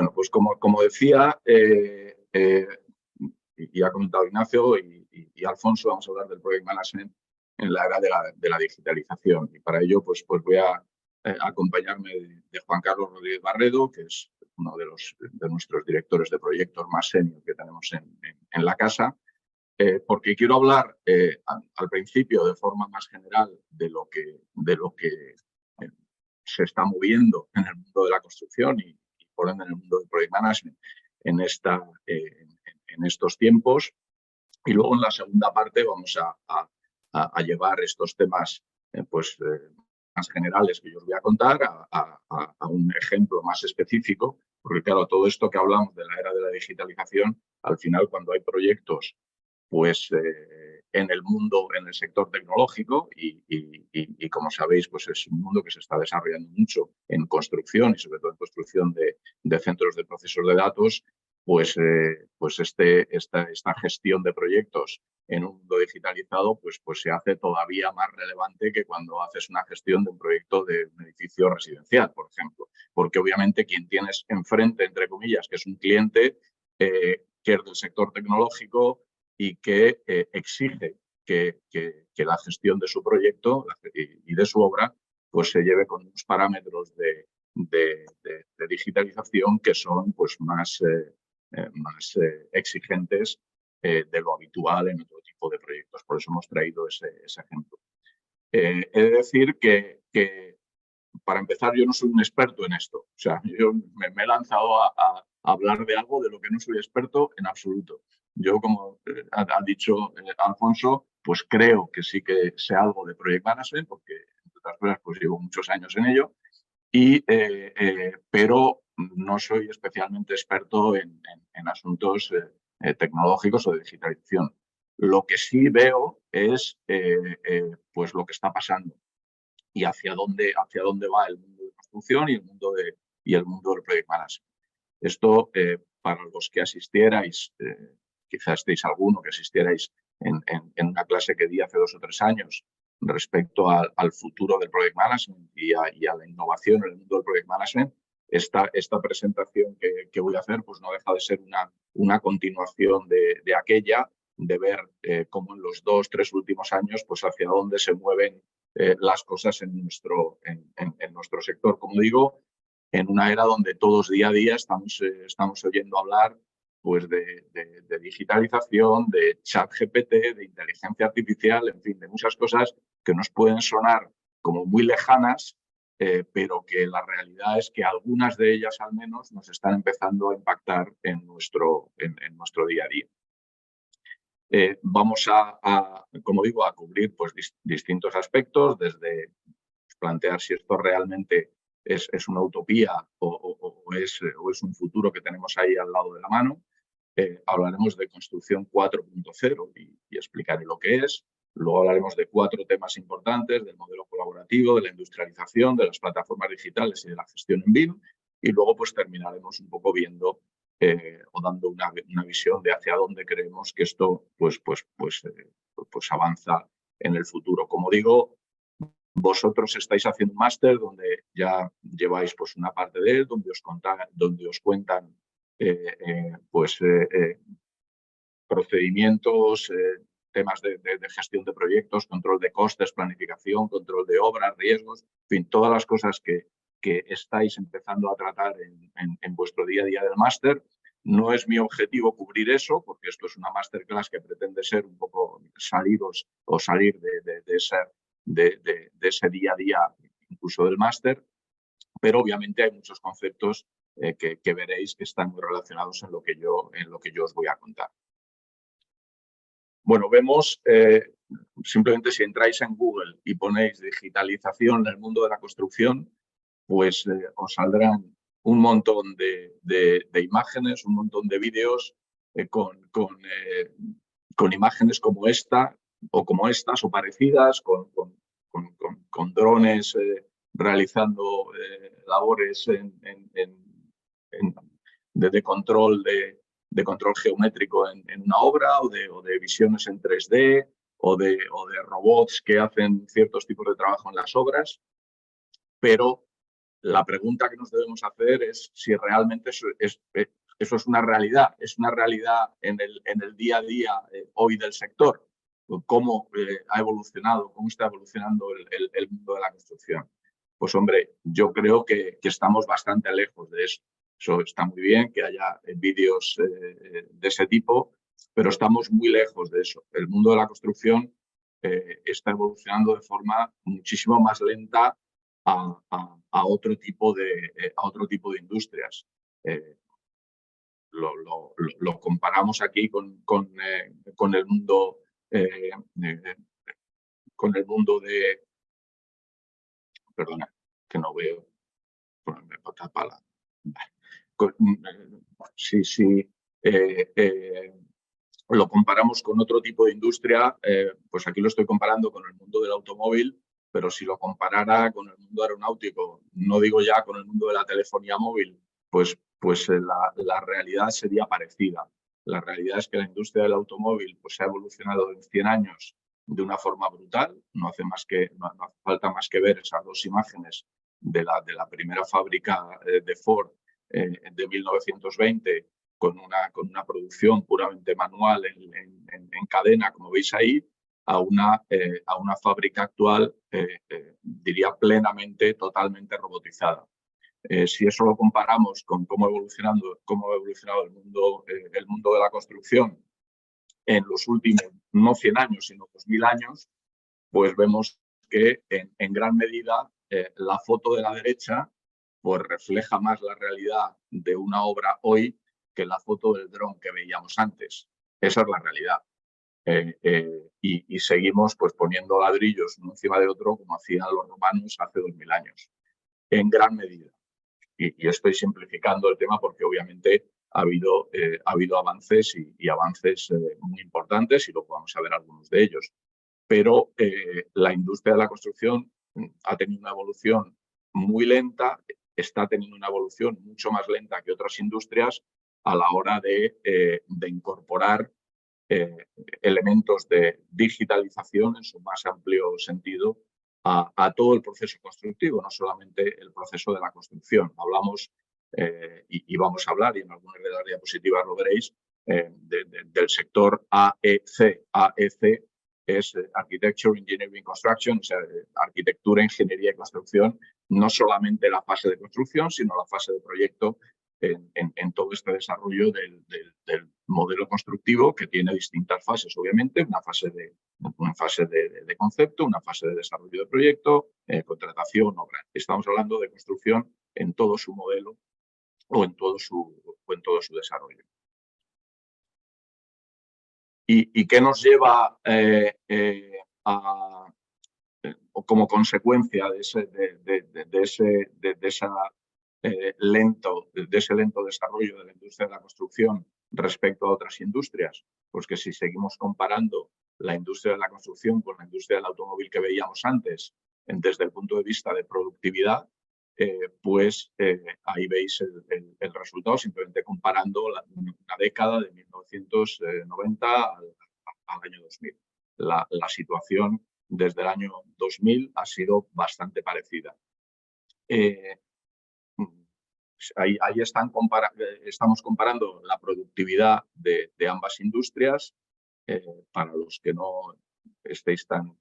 Bueno, pues como decía, y ha comentado Ignacio y Alfonso, vamos a hablar del Project Management en la era de la digitalización. Y para ello, pues voy a acompañarme de Juan Carlos Rodríguez Barredo, que es uno de nuestros directores de proyectos más senior que tenemos en la casa, porque quiero hablar al principio de forma más general de lo que se está moviendo en el mundo de la construcción y por ende en el mundo del Project Management en estos tiempos. Y luego en la segunda parte vamos a llevar estos temas más generales que yo os voy a contar a un ejemplo más específico, porque claro, todo esto que hablamos de la era de la digitalización, al final cuando hay proyectos en el mundo, en el sector tecnológico y como sabéis, pues es un mundo que se está desarrollando mucho en construcción y sobre todo en construcción de centros de procesos de datos, esta gestión de proyectos en un mundo digitalizado pues se hace todavía más relevante que cuando haces una gestión de un proyecto de un edificio residencial, por ejemplo, porque obviamente quien tienes enfrente, entre comillas, que es un cliente que es del sector tecnológico y que exige que la gestión de su proyecto y de su obra pues se lleve con unos parámetros de digitalización que son pues más exigentes de lo habitual en otro tipo de proyectos. Por eso hemos traído ese ejemplo. He de decir que para empezar, yo no soy un experto en esto. O sea, yo me he lanzado a hablar de algo de lo que no soy experto en absoluto. Yo, como ha dicho Alfonso, pues creo que sí que sé algo de Project Management, porque, entre otras cosas, pues llevo muchos años en ello, pero no soy especialmente experto en asuntos tecnológicos o de digitalización. Lo que sí veo es pues lo que está pasando y hacia dónde va el mundo de construcción y el mundo del Project Management. Esto, para los que asistierais, quizás estéis alguno que asistierais en una clase que di hace 2 o 3 años respecto al futuro del Project Management y a la innovación en el mundo del Project Management, esta presentación que voy a hacer pues no deja de ser una continuación de aquella, de ver cómo en los 2 o 3 últimos años pues hacia dónde se mueven las cosas en nuestro sector. Como digo, en una era donde todos día a día estamos oyendo hablar pues de digitalización, de ChatGPT, de inteligencia artificial, en fin, de muchas cosas que nos pueden sonar como muy lejanas, pero que la realidad es que algunas de ellas al menos nos están empezando a impactar en nuestro día a día. Vamos como digo, a cubrir pues, distintos aspectos, desde plantear si esto realmente es una utopía o es un futuro que tenemos ahí al lado de la mano. Hablaremos de construcción 4.0 y explicaré lo que es. Luego hablaremos de 4 temas importantes, del modelo colaborativo, de la industrialización, de las plataformas digitales y de la gestión en BIM. Y luego pues terminaremos un poco viendo o dando una visión de hacia dónde creemos que esto pues avanza en el futuro. Como digo, vosotros estáis haciendo un máster donde ya lleváis pues una parte de él, donde os cuentan procedimientos, temas de gestión de proyectos, control de costes, planificación, control de obras, riesgos, en fin, todas las cosas que estáis empezando a tratar en vuestro día a día del máster. No es mi objetivo cubrir eso, porque esto es una masterclass que pretende ser un poco salir de ese día a día, incluso del máster, pero obviamente hay muchos conceptos que veréis que están muy relacionados en lo que yo os voy a contar. Bueno, vemos, simplemente si entráis en Google y ponéis digitalización en el mundo de la construcción, pues os saldrán un montón de imágenes, un montón de vídeos con imágenes como esta o como estas o parecidas, con drones realizando labores de control geométrico en una obra o de visiones en 3D o de robots que hacen ciertos tipos de trabajo en las obras, pero la pregunta que nos debemos hacer es si realmente eso es una realidad. ¿Es una realidad en el día a día hoy del sector? ¿Cómo ha evolucionado, cómo está evolucionando el mundo de la construcción? Pues hombre, yo creo que estamos bastante lejos de eso. Eso está muy bien que haya vídeos de ese tipo, pero estamos muy lejos de eso. El mundo de la construcción está evolucionando de forma muchísimo más lenta a otro tipo de industrias. Lo comparamos aquí con el mundo con el mundo de, perdona, que no veo, ponerme otra palabra. Sí, lo comparamos con otro tipo de industria, pues aquí lo estoy comparando con el mundo del automóvil, pero si lo comparara con el mundo aeronáutico, no digo ya con el mundo de la telefonía móvil, pues la realidad sería parecida. La realidad es que la industria del automóvil pues, ha evolucionado en 100 años de una forma brutal. No hace falta más que ver esas dos imágenes de la primera fábrica de Ford de 1920 con una producción puramente manual en cadena, como veis ahí, a una fábrica actual, diría plenamente, totalmente robotizada. Si eso lo comparamos con cómo ha evolucionado el mundo de la construcción en los últimos, no 100 años, sino 2000 años, pues vemos que en gran medida la foto de la derecha pues refleja más la realidad de una obra hoy que la foto del dron que veíamos antes. Esa es la realidad. Y seguimos pues poniendo ladrillos uno encima de otro como hacían los romanos hace 2000 años, en gran medida. Y estoy simplificando el tema porque obviamente ha habido avances y avances muy importantes y lo vamos a ver algunos de ellos. Pero la industria de la construcción ha tenido una evolución muy lenta, está teniendo una evolución mucho más lenta que otras industrias a la hora de incorporar elementos de digitalización en su más amplio sentido a todo el proceso constructivo, no solamente el proceso de la construcción. Hablamos y vamos a hablar, y en algunas de las diapositivas lo veréis, del sector AEC. AEC es Architecture, Engineering, Construction, o sea, arquitectura, ingeniería y construcción, no solamente la fase de construcción, sino la fase de proyecto en todo este desarrollo del modelo constructivo, que tiene distintas fases, obviamente, una fase de concepto, una fase de desarrollo de proyecto, contratación, obra. Estamos hablando de construcción en todo su modelo o en todo su desarrollo. ¿Y qué nos lleva como consecuencia de ese lento desarrollo de la industria de la construcción respecto a otras industrias? Pues que si seguimos comparando la industria de la construcción con la industria del automóvil que veíamos antes, desde el punto de vista de productividad, ahí veis el resultado, simplemente comparando una década de 1990 al año 2000. La situación desde el año 2000 ha sido bastante parecida. Ahí estamos comparando la productividad de ambas industrias. Para los que no estéis tan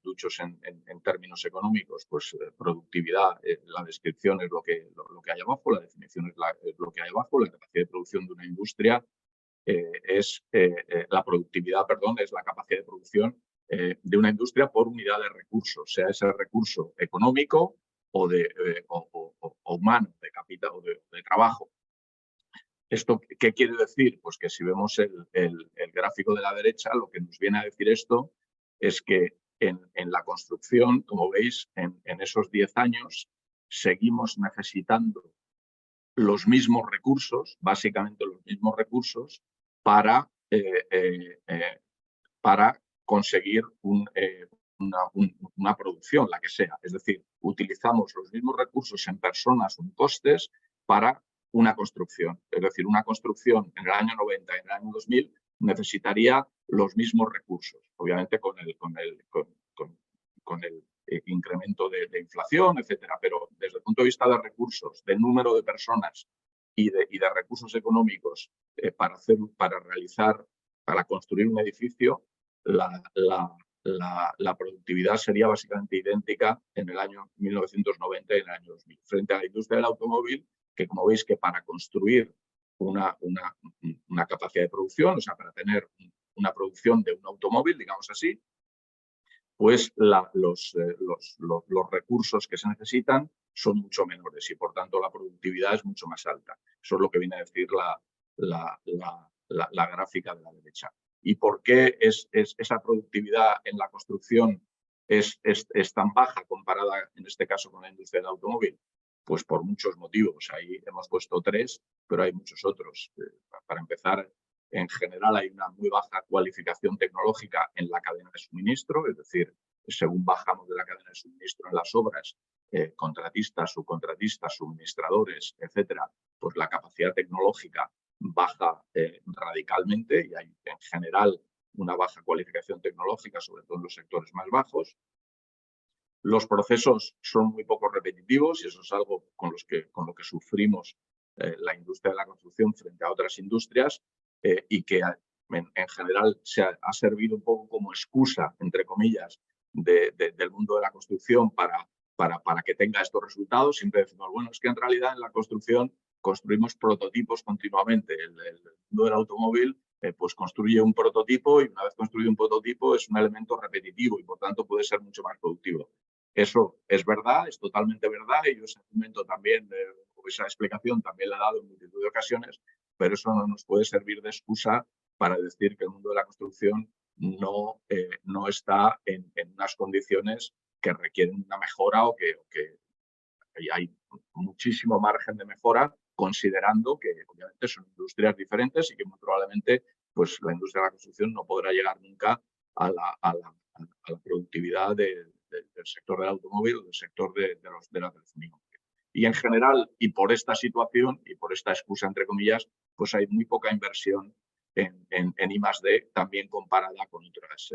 duchos en términos económicos, pues productividad, la descripción es lo que hay abajo, la definición es lo que hay abajo, la capacidad de producción de una industria la productividad, perdón, es la capacidad de producción de una industria por unidad de recursos, sea ese recurso económico o humano, de capital o de trabajo. ¿Esto qué quiere decir? Pues que si vemos el gráfico de la derecha, lo que nos viene a decir esto es que en la construcción, como veis, en esos 10 años, seguimos necesitando los mismos recursos, básicamente los mismos recursos, para conseguir una producción, la que sea. Es decir, utilizamos los mismos recursos en personas o en costes para una construcción. Es decir, una construcción en el año 90 y en el año 2000 necesitaría los mismos recursos, obviamente con el incremento de inflación, etcétera. Pero desde el punto punto de vista de recursos, de número de personas y de recursos económicos para construir un edificio, la productividad sería básicamente idéntica en el año 1990 y en el año 2000, frente a la industria del automóvil, que como veis que para construir una capacidad de producción, o sea, para tener una producción de un automóvil, digamos así, pues los recursos que se necesitan son mucho menores y, por tanto, la productividad es mucho más alta. Eso es lo que viene a decir la gráfica de la derecha. ¿Y por qué esa productividad en la construcción es tan baja comparada, en este caso, con la industria del automóvil? Pues por muchos motivos. Ahí hemos puesto 3, pero hay muchos otros. Para empezar, en general hay una muy baja cualificación tecnológica en la cadena de suministro, es decir, según bajamos de la cadena de suministro en las obras, contratistas, subcontratistas, suministradores, etcétera, pues la capacidad tecnológica baja radicalmente y hay en general una baja cualificación tecnológica, sobre todo en los sectores más bajos. Los procesos son muy poco repetitivos y eso es algo con lo que sufrimos la industria de la construcción frente a otras industrias y que en general ha servido un poco como excusa, entre comillas, del mundo de la construcción para que tenga estos resultados. Siempre decimos, bueno, es que en realidad en la construcción construimos prototipos continuamente. El mundo del automóvil pues construye un prototipo y una vez construido un prototipo es un elemento repetitivo y por tanto puede ser mucho más productivo. Eso es verdad, es totalmente verdad y yo ese argumento también, esa explicación también la he dado en multitud de ocasiones, pero eso no nos puede servir de excusa para decir que el mundo de la construcción no está en unas condiciones que requieren una mejora o que hay muchísimo margen de mejora, considerando que obviamente son industrias diferentes y que muy probablemente pues, la industria de la construcción no podrá llegar nunca a la productividad del sector del automóvil o del sector de la telefonía. Y en general, y por esta situación y por esta excusa, entre comillas, pues hay muy poca inversión en I+D, también comparada con otras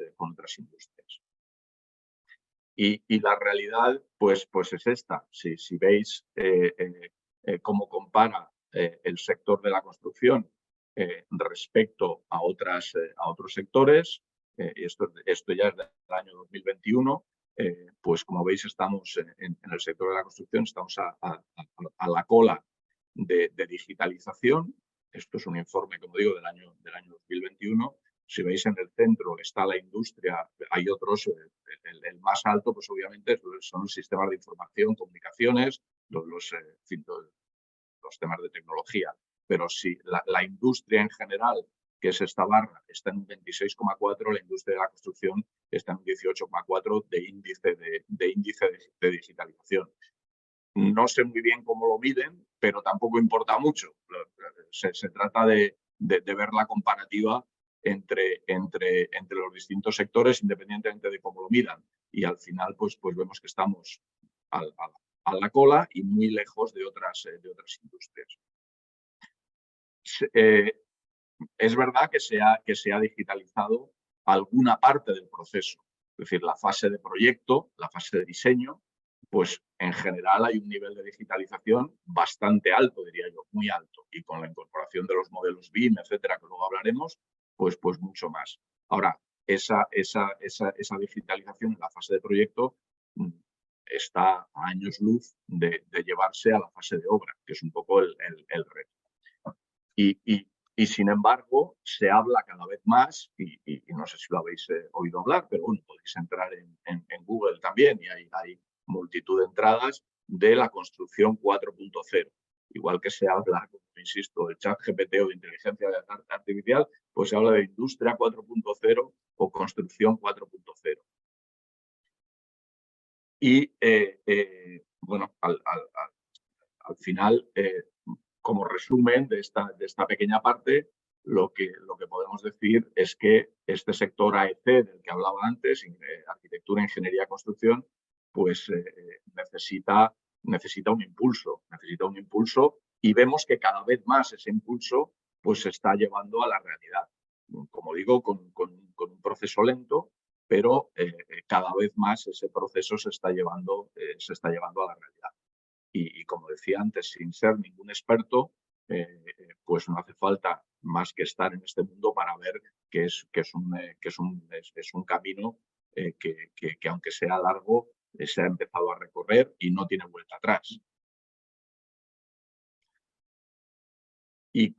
industrias. Y la realidad, pues es esta. Si veis cómo compara el sector de la construcción respecto a otros sectores, esto ya es del año 2021, pues como veis estamos en el sector de la construcción, estamos a la cola de digitalización. Esto es un informe, como digo, del año 2021. Si veis en el centro está la industria, hay otros, el más alto pues obviamente son los sistemas de información, comunicaciones, los temas de tecnología. Pero si la industria en general, que es esta barra, está en un 26,4, la industria de la construcción está en un 18,4 de índice de digitalización. No sé muy bien cómo lo miden, pero tampoco importa mucho. Se trata de ver la comparativa entre los distintos sectores, independientemente de cómo lo midan. Y al final, pues vemos que estamos a la cola y muy lejos de otras industrias. Es verdad que se ha digitalizado alguna parte del proceso. Es decir, la fase de proyecto, la fase de diseño, pues en general hay un nivel de digitalización bastante alto, diría yo, muy alto. Y con la incorporación de los modelos BIM, etcétera, que luego hablaremos, pues mucho más. Ahora, esa digitalización en la fase de proyecto está a años luz de llevarse a la fase de obra, que es un poco el reto. Y sin embargo, se habla cada vez más, y no sé si lo habéis oído hablar, pero bueno, podéis entrar en Google también y hay multitud de entradas de la construcción 4.0. Igual que se habla, insisto, de ChatGPT o de inteligencia artificial, pues se habla de industria 4.0 o construcción 4.0. Y bueno, al final, como resumen de esta pequeña parte, lo que podemos decir es que este sector AEC del que hablaba antes, arquitectura, ingeniería, construcción, pues necesita un impulso y vemos que cada vez más ese impulso pues se está llevando a la realidad. Como digo, con un proceso lento, pero cada vez más ese proceso se está llevando a la realidad. y como decía antes, sin ser ningún experto, pues no hace falta más que estar en este mundo para ver que es un camino que aunque sea largo, se ha empezado a recorrer y no tiene vuelta atrás. ¿Y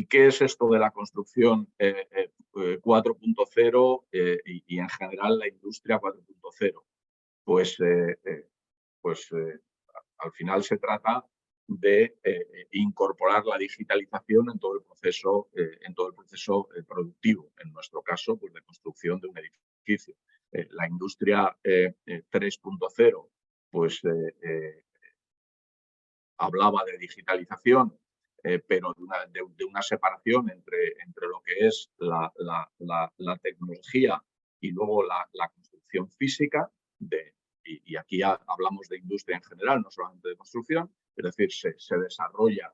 qué es esto de la construcción 4.0 y en general la industria 4.0? Pues, al final se trata de incorporar la digitalización en todo el proceso, productivo, en nuestro caso, pues de construcción de un edificio. La industria 3.0 pues hablaba de digitalización, pero de una separación entre lo que es la tecnología y luego la construcción física. Y aquí hablamos de industria en general, no solamente de construcción, es decir, se desarrolla,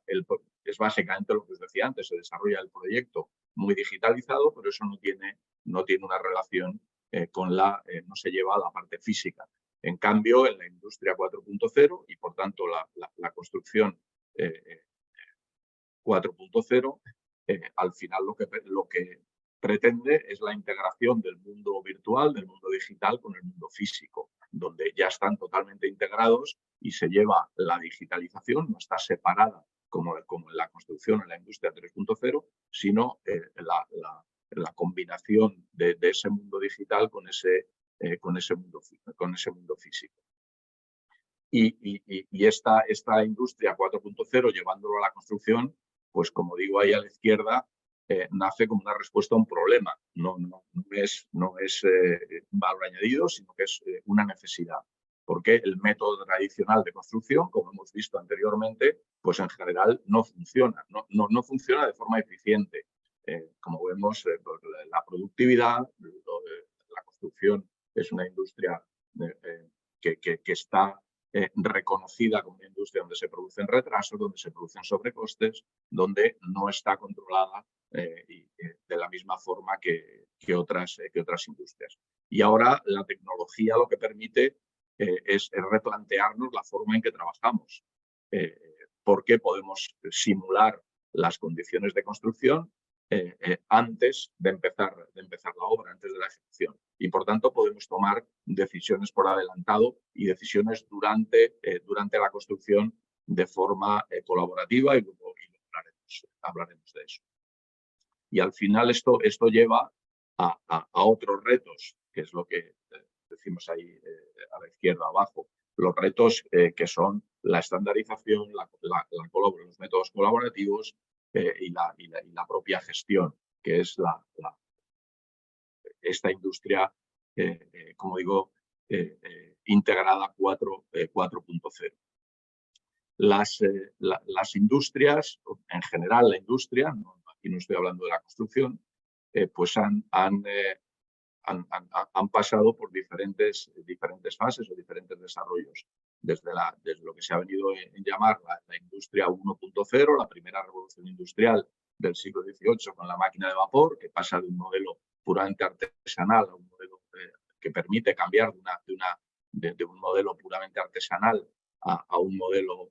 es básicamente lo que os decía antes, se desarrolla el proyecto muy digitalizado, pero eso no tiene una relación no se lleva a la parte física. En cambio, en la industria 4.0 y por tanto la construcción 4.0, al final lo que pretende es la integración del mundo virtual, del mundo digital con el mundo físico, donde ya están totalmente integrados y se lleva la digitalización, no está separada como en la construcción, en la industria 3.0, sino la combinación de ese mundo digital con ese mundo físico. Y esta industria 4.0, llevándolo a la construcción, pues como digo ahí a la izquierda, nace como una respuesta a un problema. No es valor añadido, sino que es una necesidad. Porque el método tradicional de construcción, como hemos visto anteriormente, pues en general no funciona. No funciona de forma eficiente. Como vemos, la productividad, la construcción es una industria que está reconocida como una industria donde se producen retrasos, donde se producen sobrecostes, donde no está controlada de la misma forma que otras industrias. Y ahora la tecnología lo que permite es replantearnos la forma en que trabajamos, porque podemos simular las condiciones de construcción antes de empezar la obra, antes de la ejecución. Y, por tanto, podemos tomar decisiones por adelantado y decisiones durante la construcción de forma colaborativa y luego hablaremos de eso. Y al final esto lleva a otros retos, que es lo que decimos ahí a la izquierda abajo, los retos que son la estandarización, los métodos colaborativos y la propia gestión, que es esta industria, como digo, integrada 4.0. Las industrias, en general la industria, aquí no estoy hablando de la construcción, pues han pasado por diferentes fases o diferentes desarrollos. Desde lo que se ha venido en llamar la industria 1.0, la primera revolución industrial del siglo XVIII con la máquina de vapor, que pasa de un modelo puramente artesanal a un modelo que permite cambiar de un modelo puramente artesanal a un modelo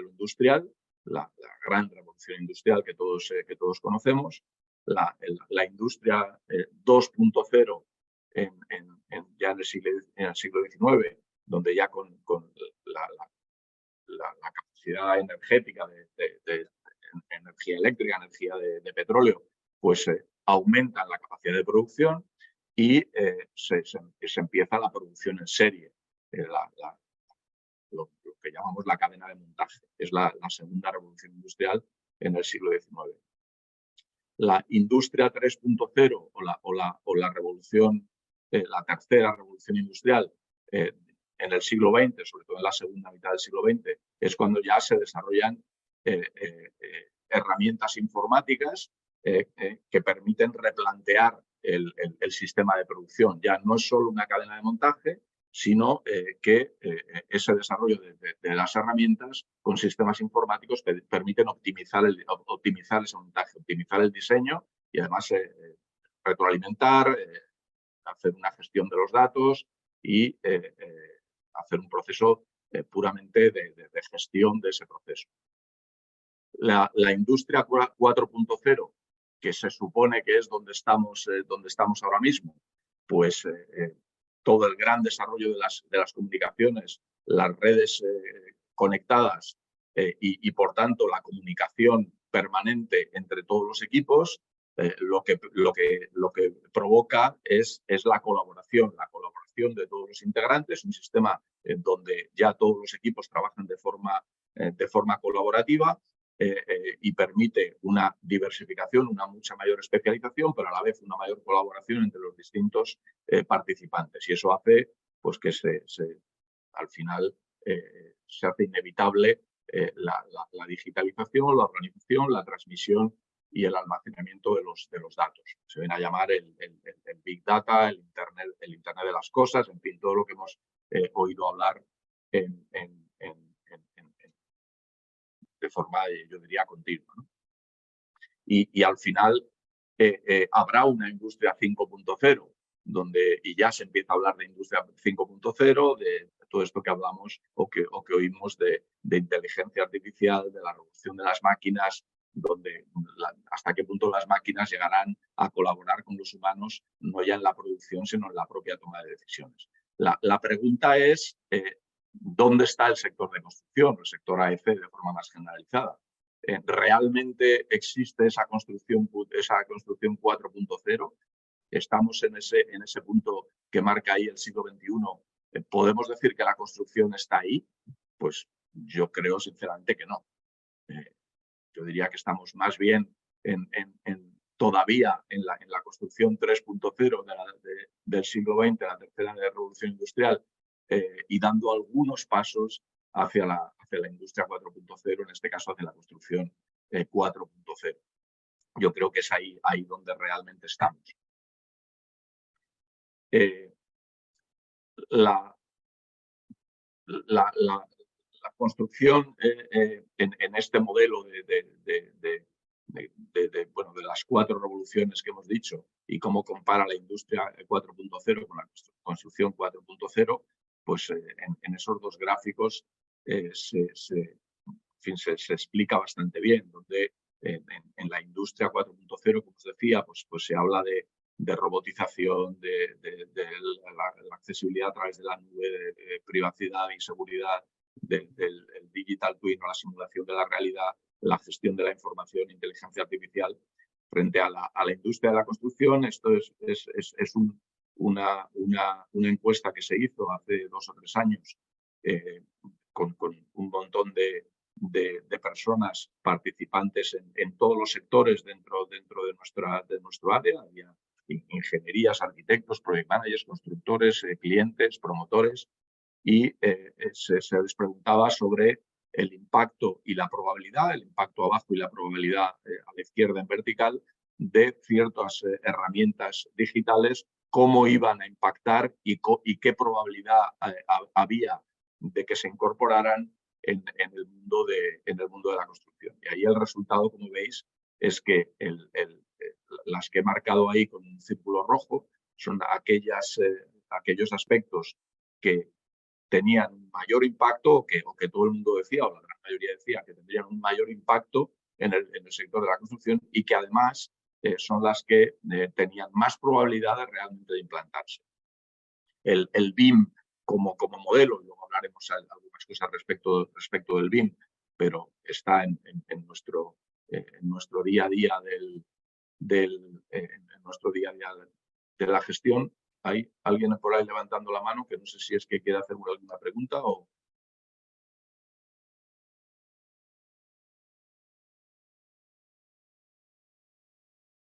industrial, la gran revolución industrial que todos conocemos. La industria 2.0 ya en el siglo XIX, donde ya con la capacidad energética de energía eléctrica, energía de petróleo, pues aumentan la capacidad de producción y se empieza la producción en serie, lo que llamamos la cadena de montaje. Es la segunda revolución industrial en el siglo XIX. La industria 3.0 o la revolución, la tercera revolución industrial en el siglo XX, sobre todo en la segunda mitad del siglo XX, es cuando ya se desarrollan herramientas informáticas que permiten replantear el sistema de producción. Ya no es solo una cadena de montaje, sino que ese desarrollo de las herramientas con sistemas informáticos permiten optimizar ese montaje, optimizar el diseño y además retroalimentar, hacer una gestión de los datos y hacer un proceso puramente de gestión de ese proceso. La industria 4.0, que se supone que es donde estamos ahora mismo, pues todo el gran desarrollo de las comunicaciones, las redes conectadas y, por tanto, la comunicación permanente entre todos los equipos, lo que provoca es la colaboración de todos los integrantes, un sistema en donde ya todos los equipos trabajan de forma colaborativa y permite una diversificación, una mucha mayor especialización, pero a la vez una mayor colaboración entre los distintos participantes. Y eso hace pues, que al final se hace inevitable la digitalización, la organización, la transmisión y el almacenamiento de los datos. Se viene a llamar el Big Data, el Internet de las cosas, en fin, todo lo que hemos oído hablar de forma, yo diría, continua, ¿no? Y al final habrá una industria 5.0, y ya se empieza a hablar de industria 5.0, de todo esto que hablamos o que oímos de inteligencia artificial, de la revolución de las máquinas, donde hasta qué punto las máquinas llegarán a colaborar con los humanos, no ya en la producción, sino en la propia toma de decisiones. La pregunta es, ¿dónde está el sector de construcción, el sector AEC de forma más generalizada? ¿Realmente existe esa construcción 4.0? ¿Estamos en ese punto que marca ahí el siglo XXI? ¿Podemos decir que la construcción está ahí? Pues yo creo sinceramente que no. Yo diría que estamos más bien todavía en la construcción 3.0 del siglo XX, la tercera revolución industrial, y dando algunos pasos hacia la industria 4.0, en este caso hacia la construcción 4.0. Yo creo que es ahí donde realmente estamos. La construcción en este modelo de las 4 revoluciones que hemos dicho y cómo compara la industria 4.0 con la construcción 4.0, pues en esos 2 gráficos se explica bastante bien, donde en la industria 4.0, como os decía, pues se habla de robotización, de la accesibilidad a través de la nube, de privacidad y seguridad, del digital twin o la simulación de la realidad, la gestión de la información, inteligencia artificial. Frente a la industria de la construcción, esto es una encuesta que se hizo hace 2 o 3 años con un montón de personas participantes en todos los sectores dentro de nuestro área. Había ingenierías, arquitectos, project managers, constructores, clientes, promotores, y se les preguntaba sobre el impacto y la probabilidad, el impacto abajo y la probabilidad a la izquierda en vertical, de ciertas herramientas digitales, cómo iban a impactar y qué probabilidad había de que se incorporaran en el mundo de la construcción. Y ahí el resultado, como veis, es que las que he marcado ahí con un círculo rojo son aquellos aspectos que tenían un mayor impacto o que todo el mundo decía, o la gran mayoría decía, que tendrían un mayor impacto en el sector de la construcción y que además son las que tenían más probabilidades realmente de implantarse. El BIM como modelo, luego hablaremos algunas cosas respecto del BIM, pero está en nuestro día a día en nuestro día a día de la gestión. Hay alguien por ahí levantando la mano que no sé si es que quiere hacer alguna pregunta o...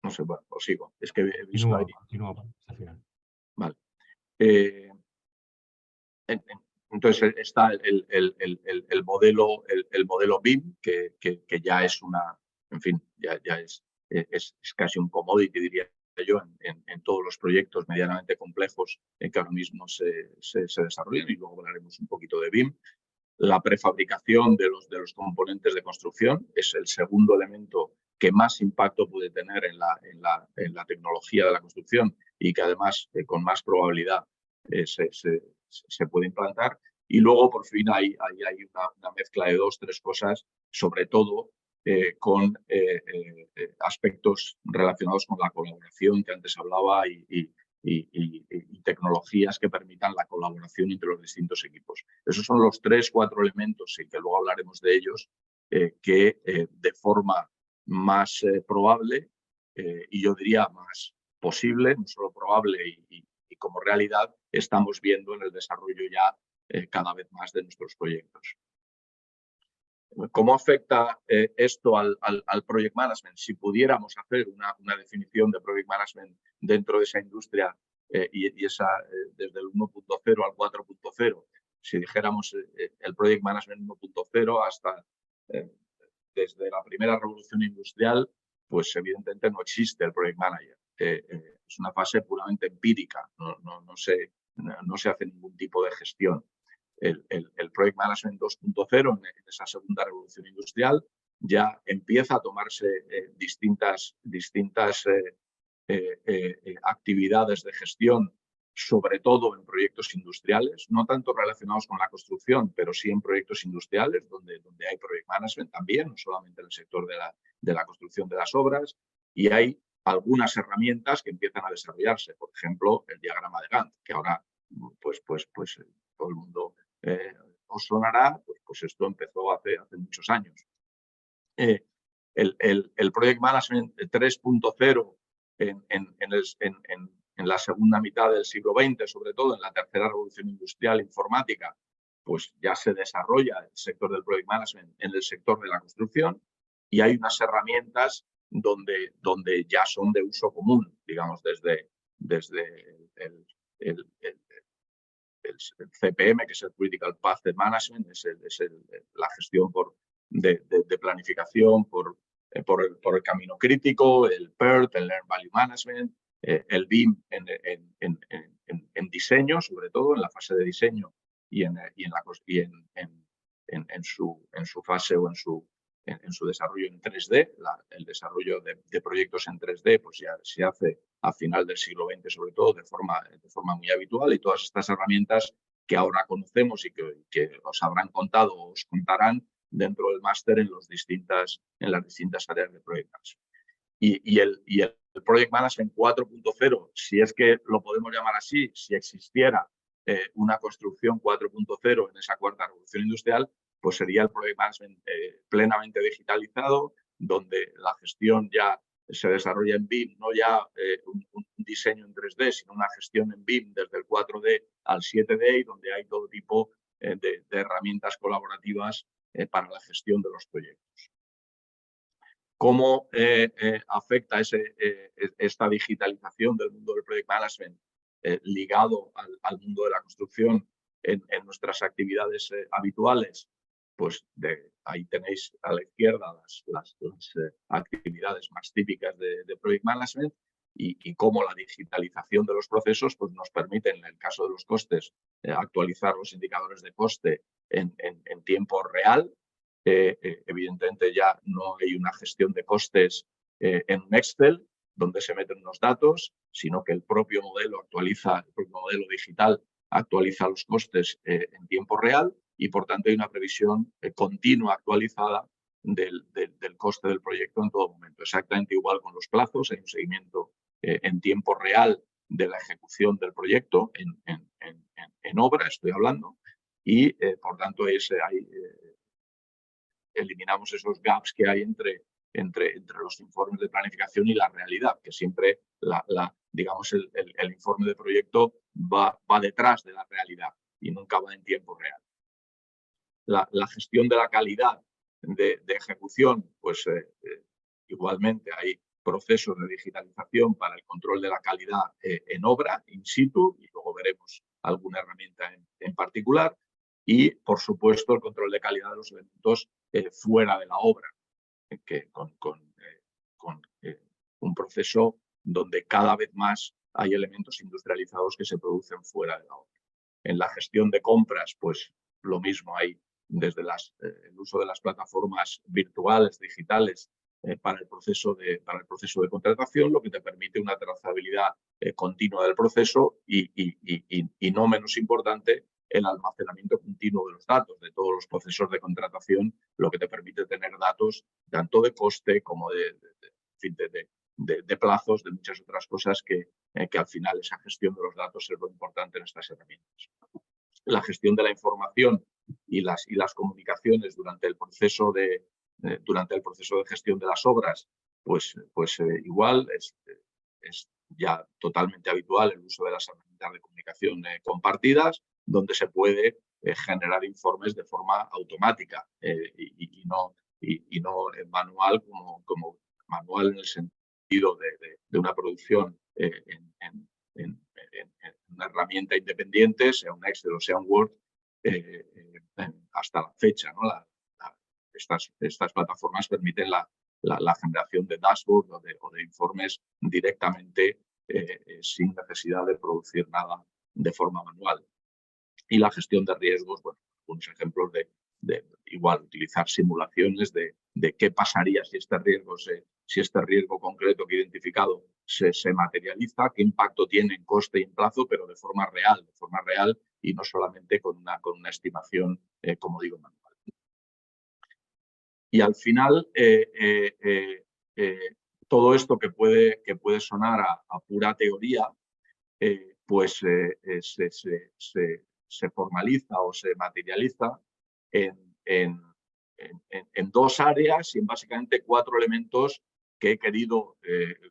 No sé, bueno, os sigo. Es que he visto ahí... Continúa hasta el final. Vale. Entonces está el modelo BIM, que ya es en fin, ya es casi un commodity, diría yo, en todos los proyectos medianamente complejos que ahora mismo se desarrollan, y luego hablaremos un poquito de BIM. La prefabricación de los componentes de construcción es el segundo elemento que más impacto puede tener en la tecnología de la construcción y que además con más probabilidad se puede implantar. Y luego, por fin, hay una mezcla de 2, 3 cosas, sobre todo con aspectos relacionados con la colaboración que antes hablaba y tecnologías que permitan la colaboración entre los distintos equipos. Esos son los 3, 4 elementos, y que luego hablaremos de ellos, que de forma más probable y yo diría más posible, no solo probable y como realidad, estamos viendo en el desarrollo ya cada vez más de nuestros proyectos. ¿Cómo afecta esto al Project Management? Si pudiéramos hacer una definición de Project Management dentro de esa industria y esa desde el 1.0 al 4.0, si dijéramos el Project Management 1.0 hasta desde la primera revolución industrial, pues evidentemente no existe el Project Manager. Es una fase puramente empírica, no se hace ningún tipo de gestión. El Project Management 2.0 en esa segunda revolución industrial ya empieza a tomarse distintas actividades de gestión, sobre todo en proyectos industriales, no tanto relacionados con la construcción, pero sí en proyectos industriales donde hay Project Management también, no solamente en el sector de la construcción de las obras, y hay algunas herramientas que empiezan a desarrollarse, por ejemplo, el diagrama de Gantt, que ahora pues todo el mundo os sonará, pues esto empezó hace muchos años. El Project Management 3.0 en la segunda mitad del siglo XX, sobre todo en la tercera revolución industrial informática, pues ya se desarrolla el sector del Project Management en el sector de la construcción y hay unas herramientas donde ya son de uso común, digamos, desde el CPM, que es el Critical Path Management, es la gestión de planificación por el camino crítico, el PERT, el Learn Value Management, el BIM en diseño, sobre todo en la fase de diseño y en su fase o en su desarrollo en 3D. El desarrollo de proyectos en 3D pues ya se hace a final del siglo XX, sobre todo de forma muy habitual, y todas estas herramientas que ahora conocemos y que os habrán contado o os contarán dentro del máster en las distintas áreas de Project Management. Y el Project Management 4.0, si es que lo podemos llamar así, si existiera una construcción 4.0 en esa cuarta revolución industrial, pues sería el Project Management plenamente digitalizado, donde la gestión ya se desarrolla en BIM, no ya un diseño en 3D, sino una gestión en BIM desde el 4D al 7D, y donde hay todo tipo de herramientas colaborativas para la gestión de los proyectos. ¿Cómo afecta esta digitalización del mundo del Project Management ligado al mundo de la construcción en nuestras actividades habituales? Pues ahí tenéis a la izquierda las actividades más típicas de Project Management y cómo la digitalización de los procesos pues nos permite, en el caso de los costes, actualizar los indicadores de coste en tiempo real. Evidentemente ya no hay una gestión de costes en un Excel donde se meten unos datos, sino que el propio modelo digital actualiza los costes en tiempo real y, por tanto, hay una previsión continua actualizada del coste del proyecto en todo momento. Exactamente igual con los plazos, hay un seguimiento en tiempo real de la ejecución del proyecto en obra, estoy hablando, y, por tanto, eliminamos esos gaps que hay entre los informes de planificación y la realidad, que siempre digamos el informe de proyecto va detrás de la realidad y nunca va en tiempo real. La gestión de la calidad de ejecución, pues igualmente hay procesos de digitalización para el control de la calidad en obra, in situ, y luego veremos alguna herramienta en particular. Y, por supuesto, el control de calidad de los elementos fuera de la obra, con un proceso donde cada vez más hay elementos industrializados que se producen fuera de la obra. En la gestión de compras, pues lo mismo, hay desde el uso de las plataformas virtuales, digitales, para el proceso de contratación, lo que te permite una trazabilidad continua del proceso y no menos importante, el almacenamiento continuo de los datos, de todos los procesos de contratación, lo que te permite tener datos tanto de coste como de plazos, de muchas otras cosas que al final esa gestión de los datos es lo importante en estas herramientas. La gestión de la información y las comunicaciones durante el proceso de gestión de las obras, pues igual es ya totalmente habitual el uso de las herramientas de comunicación compartidas, donde se puede generar informes de forma automática y no manual, como manual en el sentido de una producción en una herramienta independiente, sea un Excel o sea un Word, hasta la fecha, ¿no? Estas plataformas permiten la generación de dashboard o de informes directamente sin necesidad de producir nada de forma manual. Y la gestión de riesgos, bueno, algunos ejemplos de igual utilizar simulaciones de qué pasaría si este riesgo concreto que he identificado se materializa, qué impacto tiene en coste y en plazo, pero de forma real y no solamente con una estimación, como digo, manual. Y al final, todo esto que puede sonar a pura teoría, pues se formaliza o se materializa en dos áreas y en básicamente 4 elementos que he querido,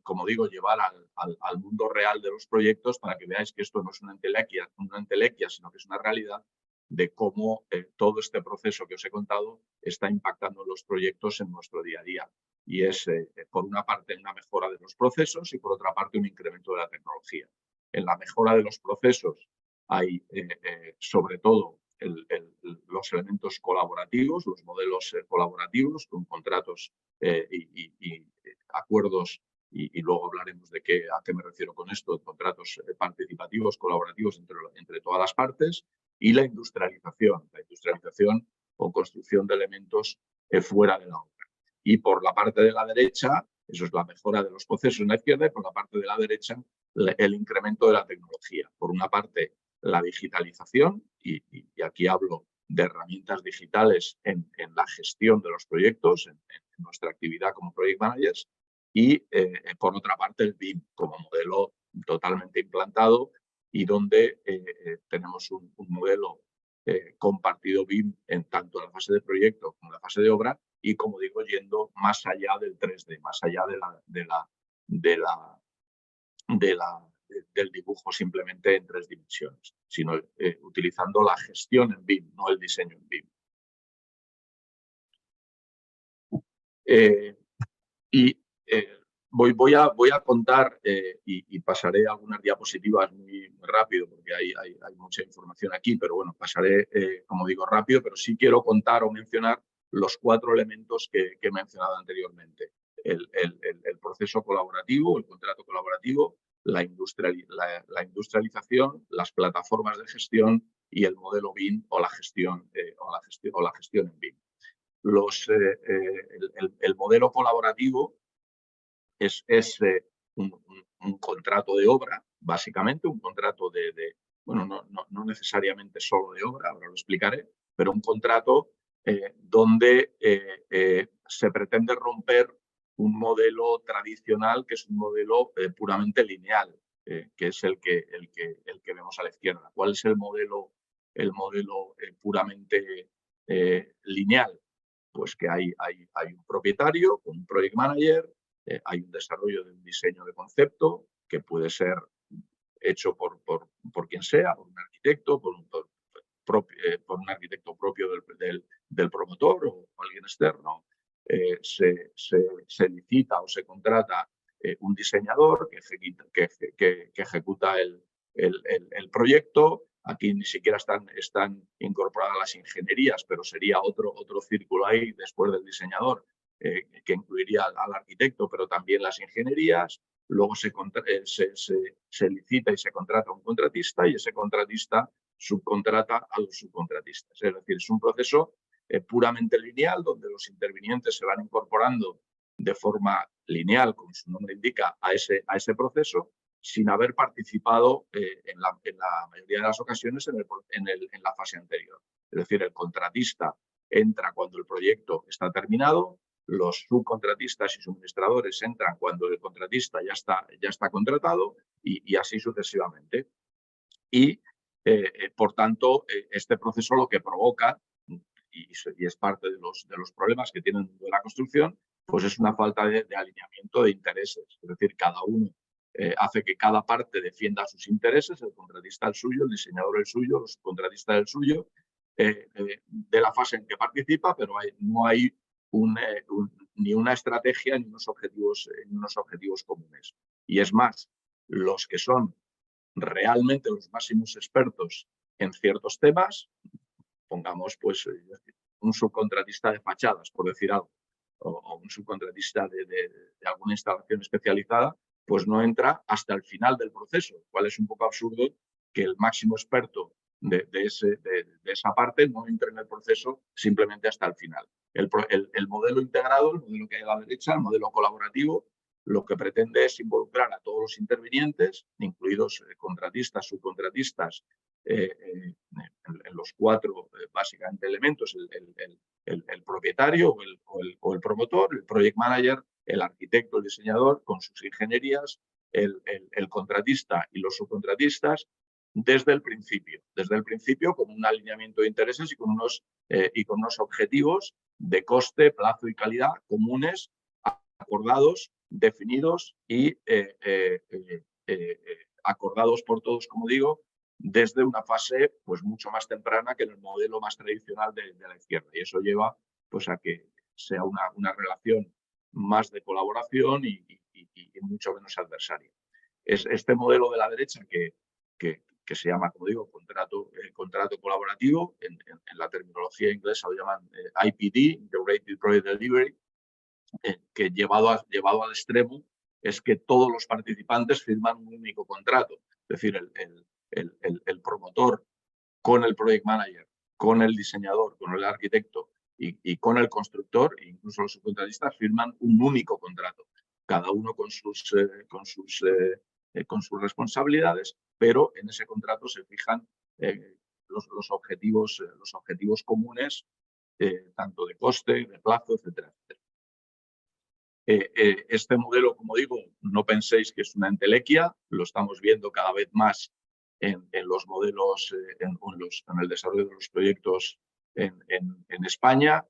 como digo, llevar al mundo real de los proyectos para que veáis que esto no es una entelequia, sino que es una realidad de cómo todo este proceso que os he contado está impactando en los proyectos en nuestro día a día. Y es, por una parte, una mejora de los procesos y, por otra parte, un incremento de la tecnología. En la mejora de los procesos hay, sobre todo, los elementos colaborativos, los modelos colaborativos con contratos y acuerdos, y luego hablaremos de a qué me refiero con esto, contratos participativos, colaborativos entre todas las partes, y la industrialización o construcción de elementos fuera de la obra. Y por la parte de la derecha, eso es la mejora de los procesos en la izquierda, y por la parte de la derecha, el incremento de la tecnología. Por una parte, la digitalización, y aquí hablo de herramientas digitales en la gestión de los proyectos, en nuestra actividad como project managers, y por otra parte el BIM como modelo totalmente implantado y donde tenemos un modelo compartido BIM tanto en la fase de proyecto como en la fase de obra y, como digo, yendo más allá del 3D, más allá del dibujo simplemente en 3 dimensiones, sino utilizando la gestión en BIM, no el diseño en BIM. Voy a contar y pasaré algunas diapositivas muy rápido porque hay mucha información aquí, pero bueno, pasaré, como digo, rápido, pero sí quiero contar o mencionar los 4 elementos que he mencionado anteriormente. El proceso colaborativo, el contrato colaborativo, la industrialización, las plataformas de gestión y el modelo BIM o la gestión en BIM. El modelo colaborativo es un contrato de obra, básicamente, un contrato bueno, no necesariamente solo de obra, ahora lo explicaré, pero un contrato donde se pretende romper un modelo tradicional que es un modelo puramente lineal, que es el que vemos a la izquierda. ¿Cuál es el modelo puramente lineal? Pues que hay un propietario, un project manager, hay un desarrollo de un diseño de concepto que puede ser hecho por quien sea, por un arquitecto, por un arquitecto propio del promotor o alguien externo. Se licita o se contrata un diseñador que ejecuta el proyecto. Aquí ni siquiera están incorporadas las ingenierías, pero sería otro círculo ahí después del diseñador que incluiría al arquitecto, pero también las ingenierías. Luego se licita y se contrata a un contratista y ese contratista subcontrata a los subcontratistas. Es decir, es un proceso puramente lineal donde los intervinientes se van incorporando de forma lineal, como su nombre indica, a ese proceso sin haber participado en la mayoría de las ocasiones en la fase anterior. Es decir, el contratista entra cuando el proyecto está terminado, los subcontratistas y suministradores entran cuando el contratista ya está contratado y así sucesivamente. Y, por tanto, este proceso lo que provoca, y es parte de los problemas que tiene el mundo de la construcción, pues es una falta de alineamiento de intereses. Es decir, cada uno hace que cada parte defienda sus intereses, el contratista el suyo, el diseñador el suyo, los subcontratistas el suyo, de la fase en que participa, pero no hay ni una estrategia ni unos objetivos comunes. Y es más, los que son realmente los máximos expertos en ciertos temas, pongamos pues un subcontratista de fachadas, por decir algo, o un subcontratista de alguna instalación especializada, pues no entra hasta el final del proceso, lo cual es un poco absurdo que el máximo experto de esa parte no entre en el proceso simplemente hasta el final. El modelo integrado, el modelo que hay a la derecha, el modelo colaborativo, lo que pretende es involucrar a todos los intervinientes, incluidos contratistas, subcontratistas, en los cuatro básicamente elementos, el propietario o el promotor, el project manager, el arquitecto, el diseñador, con sus ingenierías, el contratista y los subcontratistas, desde el principio con un alineamiento de intereses y con unos objetivos de coste, plazo y calidad comunes, acordados, definidos y acordados por todos, como digo, desde una fase pues mucho más temprana que en el modelo más tradicional de la izquierda. Y eso lleva pues a que sea una relación más de colaboración y mucho menos adversaria. Es este modelo de la derecha que se llama, como digo, contrato colaborativo. En la terminología inglesa lo llaman IPD, Integrated Project Delivery, que llevado al extremo es que todos los participantes firman un único contrato. Es decir, el promotor con el project manager, con el diseñador, con el arquitecto y con el constructor, e incluso los subcontratistas, firman un único contrato, cada uno con sus responsabilidades, pero en ese contrato se fijan los objetivos comunes, tanto de coste, de plazo, etcétera, etcétera. Este modelo, como digo, no penséis que es una entelequia, lo estamos viendo cada vez más en los modelos, en el desarrollo de los proyectos en España.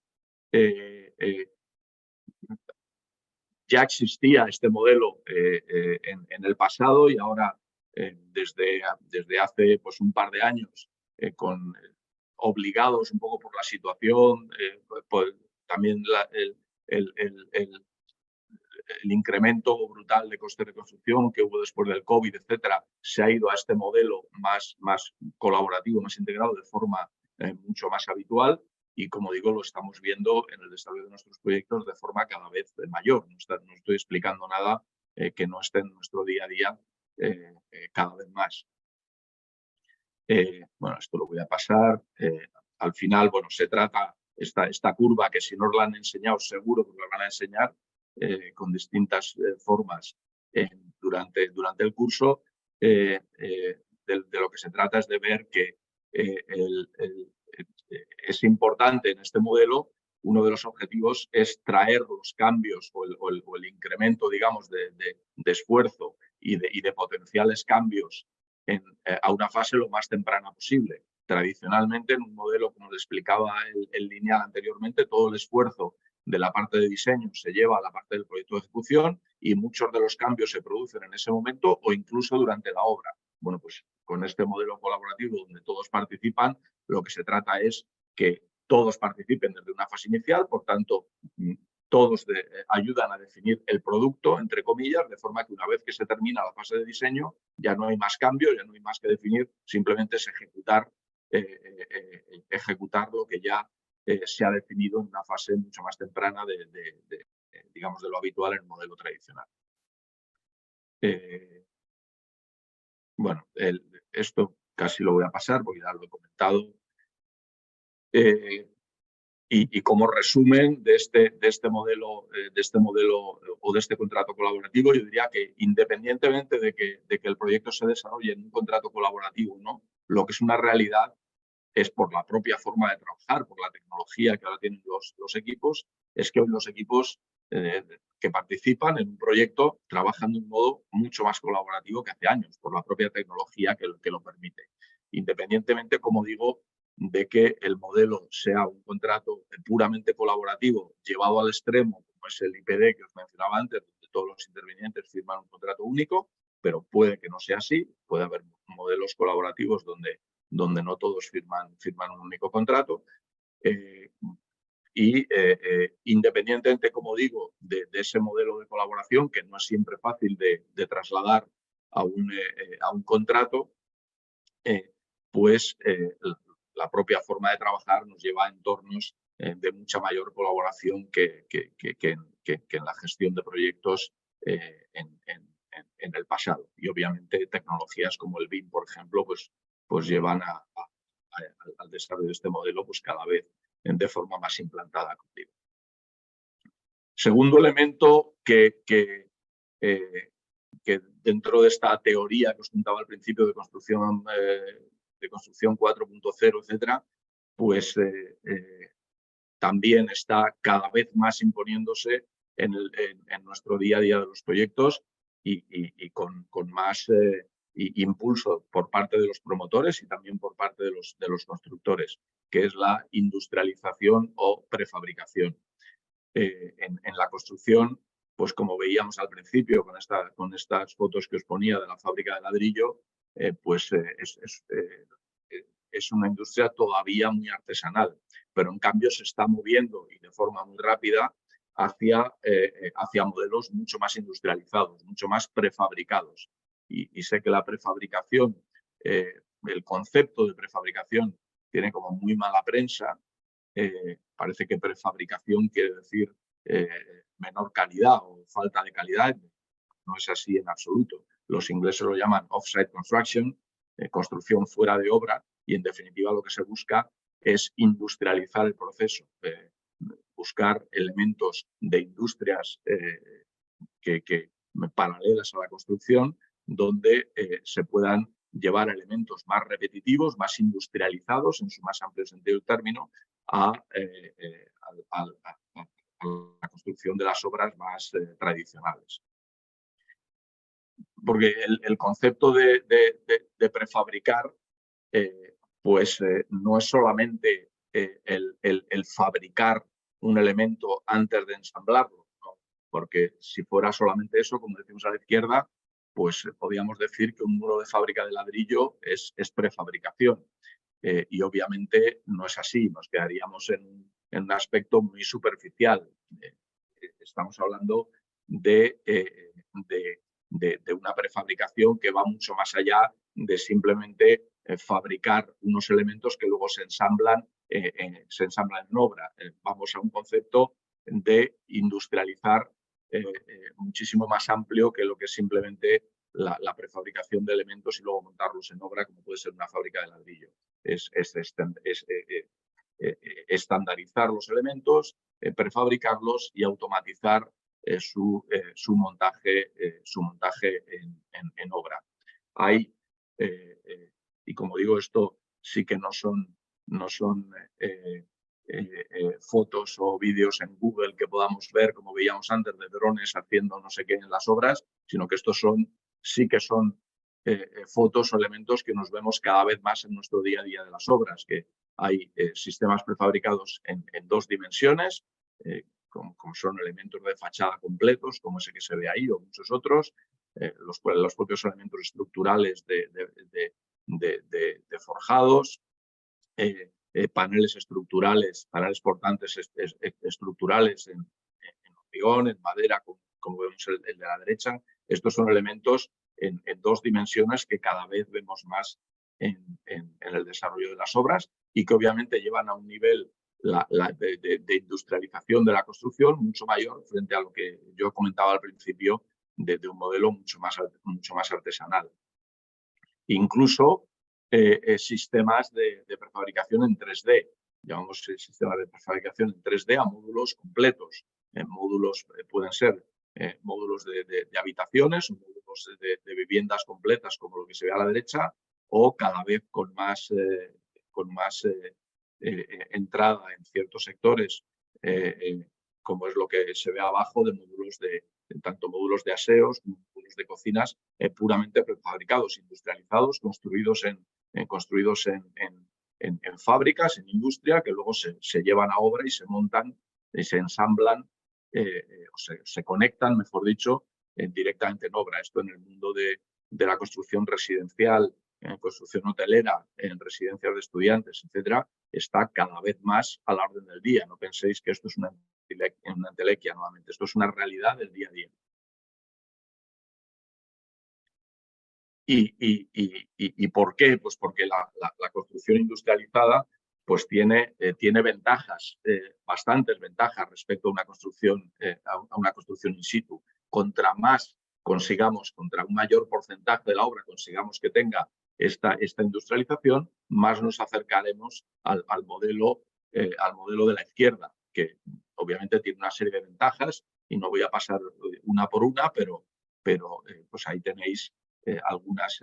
Ya existía este modelo en el pasado y ahora, desde hace pues, un par de años, obligados un poco por la situación, también el incremento brutal de costes de construcción que hubo después del COVID, etcétera, se ha ido a este modelo más colaborativo, más integrado de forma mucho más habitual y, como digo, lo estamos viendo en el desarrollo de nuestros proyectos de forma cada vez mayor. No estoy explicando nada que no esté en nuestro día a día cada vez más. Bueno, esto lo voy a pasar. Al final, bueno, se trata esta curva que si no os la han enseñado, seguro que os la van a enseñar con distintas formas durante el curso. De lo que se trata es de ver que es importante en este modelo, uno de los objetivos es traer los cambios o el incremento, digamos, de esfuerzo y de potenciales cambios a una fase lo más temprana posible. Tradicionalmente, en un modelo, como les explicaba el lineal anteriormente, todo el esfuerzo de la parte de diseño se lleva a la parte del proyecto de ejecución y muchos de los cambios se producen en ese momento o incluso durante la obra. Bueno, pues con este modelo colaborativo donde todos participan, lo que se trata es que todos participen desde una fase inicial, por tanto, todos ayudan a definir el producto, entre comillas, de forma que una vez que se termina la fase de diseño, ya no hay más cambios, ya no hay más que definir, simplemente es ejecutar lo que ya se ha definido en una fase mucho más temprana digamos, de lo habitual en el modelo tradicional. Bueno, esto casi lo voy a pasar porque ya lo he comentado. Y como resumen de este modelo o de este contrato colaborativo, yo diría que independientemente de que el proyecto se desarrolle en un contrato colaborativo, ¿no? Lo que es una realidad es por la propia forma de trabajar, por la tecnología que ahora tienen los equipos, es que hoy los equipos que participan en un proyecto trabajan de un modo mucho más colaborativo que hace años, por la propia tecnología que lo permite. Independientemente, como digo, de que el modelo sea un contrato puramente colaborativo llevado al extremo, como es el IPD que os mencionaba antes, donde todos los intervinientes firman un contrato único, pero puede que no sea así, puede haber modelos colaborativos donde no todos firman un único contrato. Independientemente, como digo, de ese modelo de colaboración, que no es siempre fácil de trasladar a un contrato, pues la propia forma de trabajar nos lleva a entornos de mucha mayor colaboración que en la gestión de proyectos en el pasado. Y obviamente tecnologías como el BIM, por ejemplo, pues llevan al desarrollo de este modelo pues cada vez de forma más implantada contigo. Segundo elemento que dentro de esta teoría que os contaba al principio de construcción 4.0, etcétera, pues también está cada vez más imponiéndose en nuestro día a día de los proyectos y con más impulso por parte de los promotores y también por parte de los constructores, que es la industrialización o prefabricación. En la construcción, pues como veíamos al principio con estas fotos que os ponía de la fábrica de ladrillo, pues es una industria todavía muy artesanal, pero en cambio se está moviendo y de forma muy rápida hacia modelos mucho más industrializados, mucho más prefabricados. Y sé que la prefabricación, el concepto de prefabricación tiene como muy mala prensa. Parece que prefabricación quiere decir menor calidad o falta de calidad. No es así en absoluto. Los ingleses lo llaman off-site construction, construcción fuera de obra, y en definitiva lo que se busca es industrializar el proceso, buscar elementos de industrias que paralelas a la construcción, donde se puedan llevar elementos más repetitivos, más industrializados, en su más amplio sentido del término, a la construcción de las obras más tradicionales. Porque el concepto de prefabricar pues no es solamente el fabricar un elemento antes de ensamblarlo, ¿no? Porque si fuera solamente eso, como decimos a la izquierda, pues podríamos decir que un muro de fábrica de ladrillo es prefabricación. Y obviamente no es así, nos quedaríamos en un aspecto muy superficial. Estamos hablando de una prefabricación que va mucho más allá de simplemente fabricar unos elementos que luego se ensamblan en obra. Vamos a un concepto de industrializar muchísimo más amplio que lo que es simplemente la prefabricación de elementos y luego montarlos en obra, como puede ser una fábrica de ladrillo. Es estandarizar los elementos, prefabricarlos y automatizar su montaje en obra. Hay, y como digo, esto sí que no son fotos o vídeos en Google que podamos ver, como veíamos antes, de drones haciendo no sé qué en las obras, sino que estos sí que son fotos o elementos que nos vemos cada vez más en nuestro día a día de las obras, que hay sistemas prefabricados en 2 dimensiones, como son elementos de fachada completos, como ese que se ve ahí, o muchos otros, los propios elementos estructurales de forjados, paneles estructurales, paneles portantes estructurales en hormigón, en madera, como vemos el de la derecha. Estos son elementos en 2 dimensiones que cada vez vemos más en el desarrollo de las obras y que obviamente llevan a un nivel de industrialización de la construcción mucho mayor frente a lo que yo comentaba al principio de un modelo mucho más artesanal. Incluso sistemas de prefabricación en 3D. llamamos sistemas de prefabricación en 3D, a módulos completos. Módulos pueden ser módulos de habitaciones, módulos de viviendas completas, como lo que se ve a la derecha, o cada vez con más entrada en ciertos sectores, como es lo que se ve abajo, de módulos tanto módulos de aseos como módulos de cocinas puramente prefabricados, industrializados, construidos en fábricas, en industria, que luego se llevan a obra y se montan y se ensamblan o se conectan, mejor dicho, directamente en obra. Esto en el mundo de la construcción residencial, en construcción hotelera, en residencias de estudiantes, etcétera, está cada vez más a la orden del día. No penséis que esto es una entelequia nuevamente, esto es una realidad del día a día. ¿Y por qué? Pues porque la construcción industrializada pues tiene ventajas, bastantes ventajas respecto a una construcción in situ. Contra un mayor porcentaje de la obra consigamos que tenga esta industrialización, más nos acercaremos al modelo de la izquierda, que obviamente tiene una serie de ventajas y no voy a pasar una por una, pero pues ahí tenéis algunas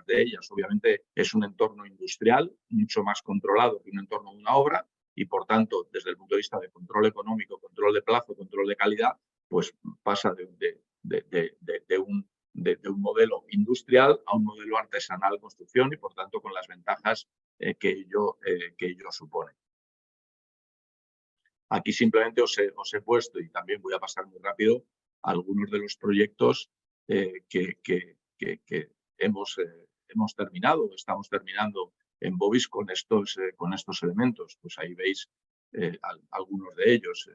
de ellas. Obviamente es un entorno industrial mucho más controlado que un entorno de una obra y, por tanto, desde el punto de vista de control económico, control de plazo, control de calidad, pues pasa de un modelo industrial a un modelo artesanal de construcción y, por tanto, con las ventajas que ello supone. Aquí simplemente os he puesto, y también voy a pasar muy rápido, algunos de los proyectos que hemos terminado, estamos terminando en Bovis con estos elementos. Pues ahí veis algunos de ellos.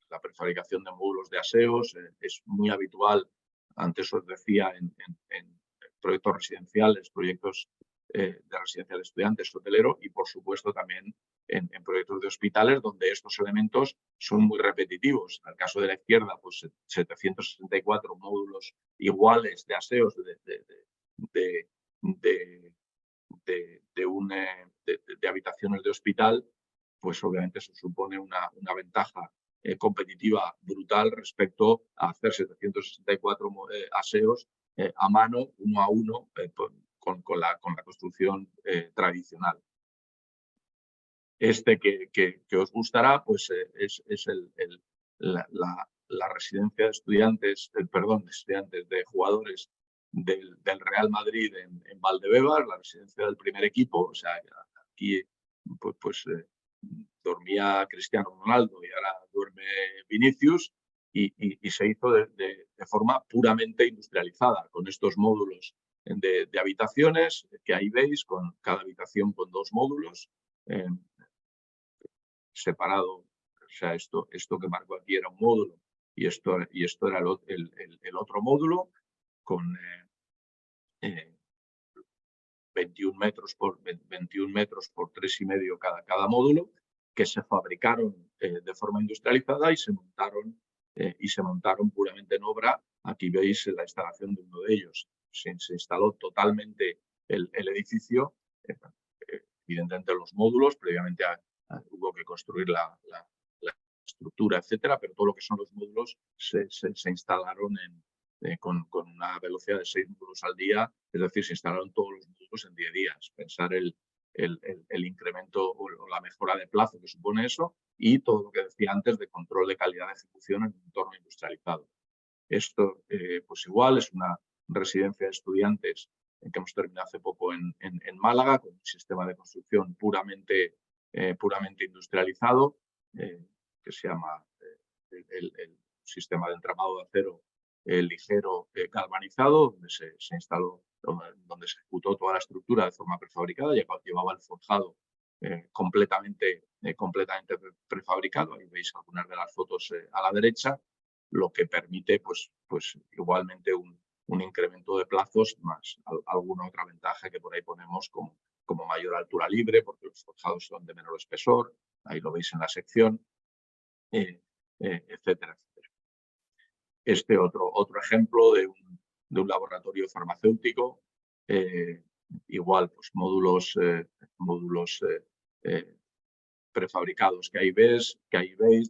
La prefabricación de módulos de aseos es muy habitual, antes os decía, en proyectos residenciales, proyectos de residencia de estudiantes, hotelero y, por supuesto, también en proyectos de hospitales, donde estos elementos son muy repetitivos. En el caso de la izquierda, pues 764 módulos iguales de aseos de habitaciones de hospital, pues obviamente eso supone una ventaja competitiva brutal respecto a hacer 764 aseos a mano, uno a uno, con la construcción tradicional. Este que os gustará, pues es la residencia de estudiantes, de jugadores del Real Madrid en Valdebebas, la residencia del primer equipo. O sea, aquí pues dormía Cristiano Ronaldo y ahora duerme Vinicius, y se hizo de forma puramente industrializada, con estos módulos de habitaciones que ahí veis, con cada habitación con 2 módulos separado. O sea, esto que marco aquí era un módulo y esto era el otro módulo, con 21 metros por 3,5 cada módulo, que se fabricaron de forma industrializada y se montaron puramente en obra. Aquí veis la instalación de uno de ellos. Se instaló totalmente el edificio, evidentemente los módulos, previamente hubo que construir la estructura, etcétera, pero todo lo que son los módulos se instalaron con una velocidad de 6 módulos al día, es decir, se instalaron todos los módulos en 10 días. Pensar el incremento o la mejora de plazo que supone eso, y todo lo que decía antes de control de calidad de ejecución en un entorno industrializado. Esto, pues igual, es una residencia de estudiantes que hemos terminado hace poco en Málaga, con un sistema de construcción puramente industrializado, que se llama el sistema de entramado de acero ligero galvanizado, donde se instaló, donde se ejecutó toda la estructura de forma prefabricada, llevaba el forjado completamente prefabricado. Ahí veis algunas de las fotos a la derecha, lo que permite pues igualmente un incremento de plazos, más alguna otra ventaja que por ahí ponemos, como mayor altura libre, porque los forjados son de menor espesor. Ahí lo veis en la sección, etcétera. Este otro ejemplo de un laboratorio farmacéutico, igual, pues módulos prefabricados que ahí veis,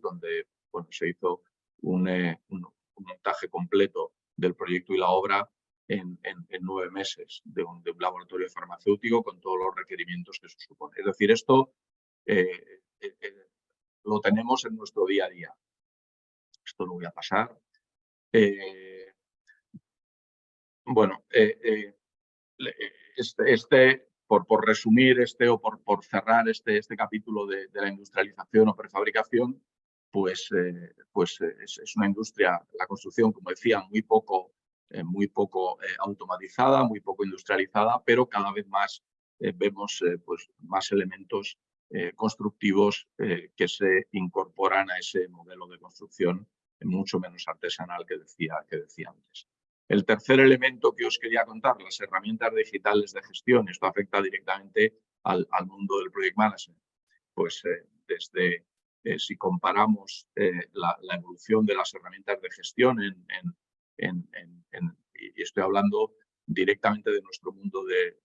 donde bueno, se hizo un montaje completo del proyecto y la obra en 9 meses de un laboratorio farmacéutico con todos los requerimientos que eso supone. Es decir, esto lo tenemos en nuestro día a día. Esto lo voy a pasar. Bueno, por resumir o por cerrar este capítulo de la industrialización o prefabricación, pues es una industria, la construcción, como decía, muy poco automatizada, muy poco industrializada, pero cada vez más vemos pues más elementos constructivos que se incorporan a ese modelo de construcción mucho menos artesanal que decía antes. El tercer elemento que os quería contar, las herramientas digitales de gestión. Esto afecta directamente al mundo del project management. Pues desde, si comparamos la evolución de las herramientas de gestión y estoy hablando directamente de nuestro mundo del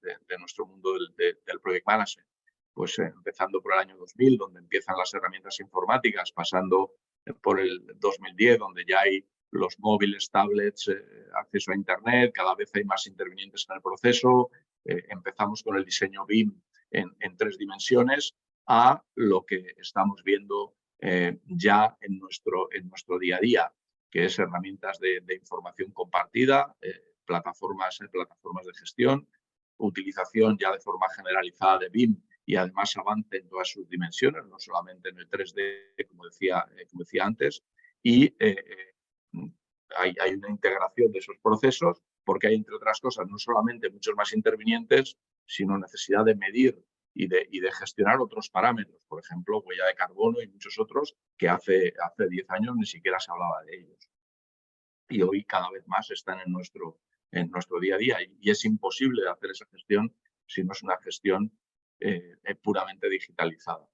project management, pues empezando por el año 2000, donde empiezan las herramientas informáticas, pasando por el 2010, donde ya hay los móviles, tablets, acceso a Internet, cada vez hay más intervinientes en el proceso. Empezamos con el diseño BIM en 3 dimensiones a lo que estamos viendo ya en nuestro día a día, que es herramientas de información compartida, plataformas de gestión, utilización ya de forma generalizada de BIM y además avance en todas sus dimensiones, no solamente en el 3D, como decía antes, y hay una integración de esos procesos porque hay, entre otras cosas, no solamente muchos más intervinientes, sino necesidad de medir y de gestionar otros parámetros, por ejemplo, huella de carbono y muchos otros que hace 10 años ni siquiera se hablaba de ellos. Y hoy cada vez más están en nuestro día a día y es imposible hacer esa gestión si no es una gestión puramente digitalizada.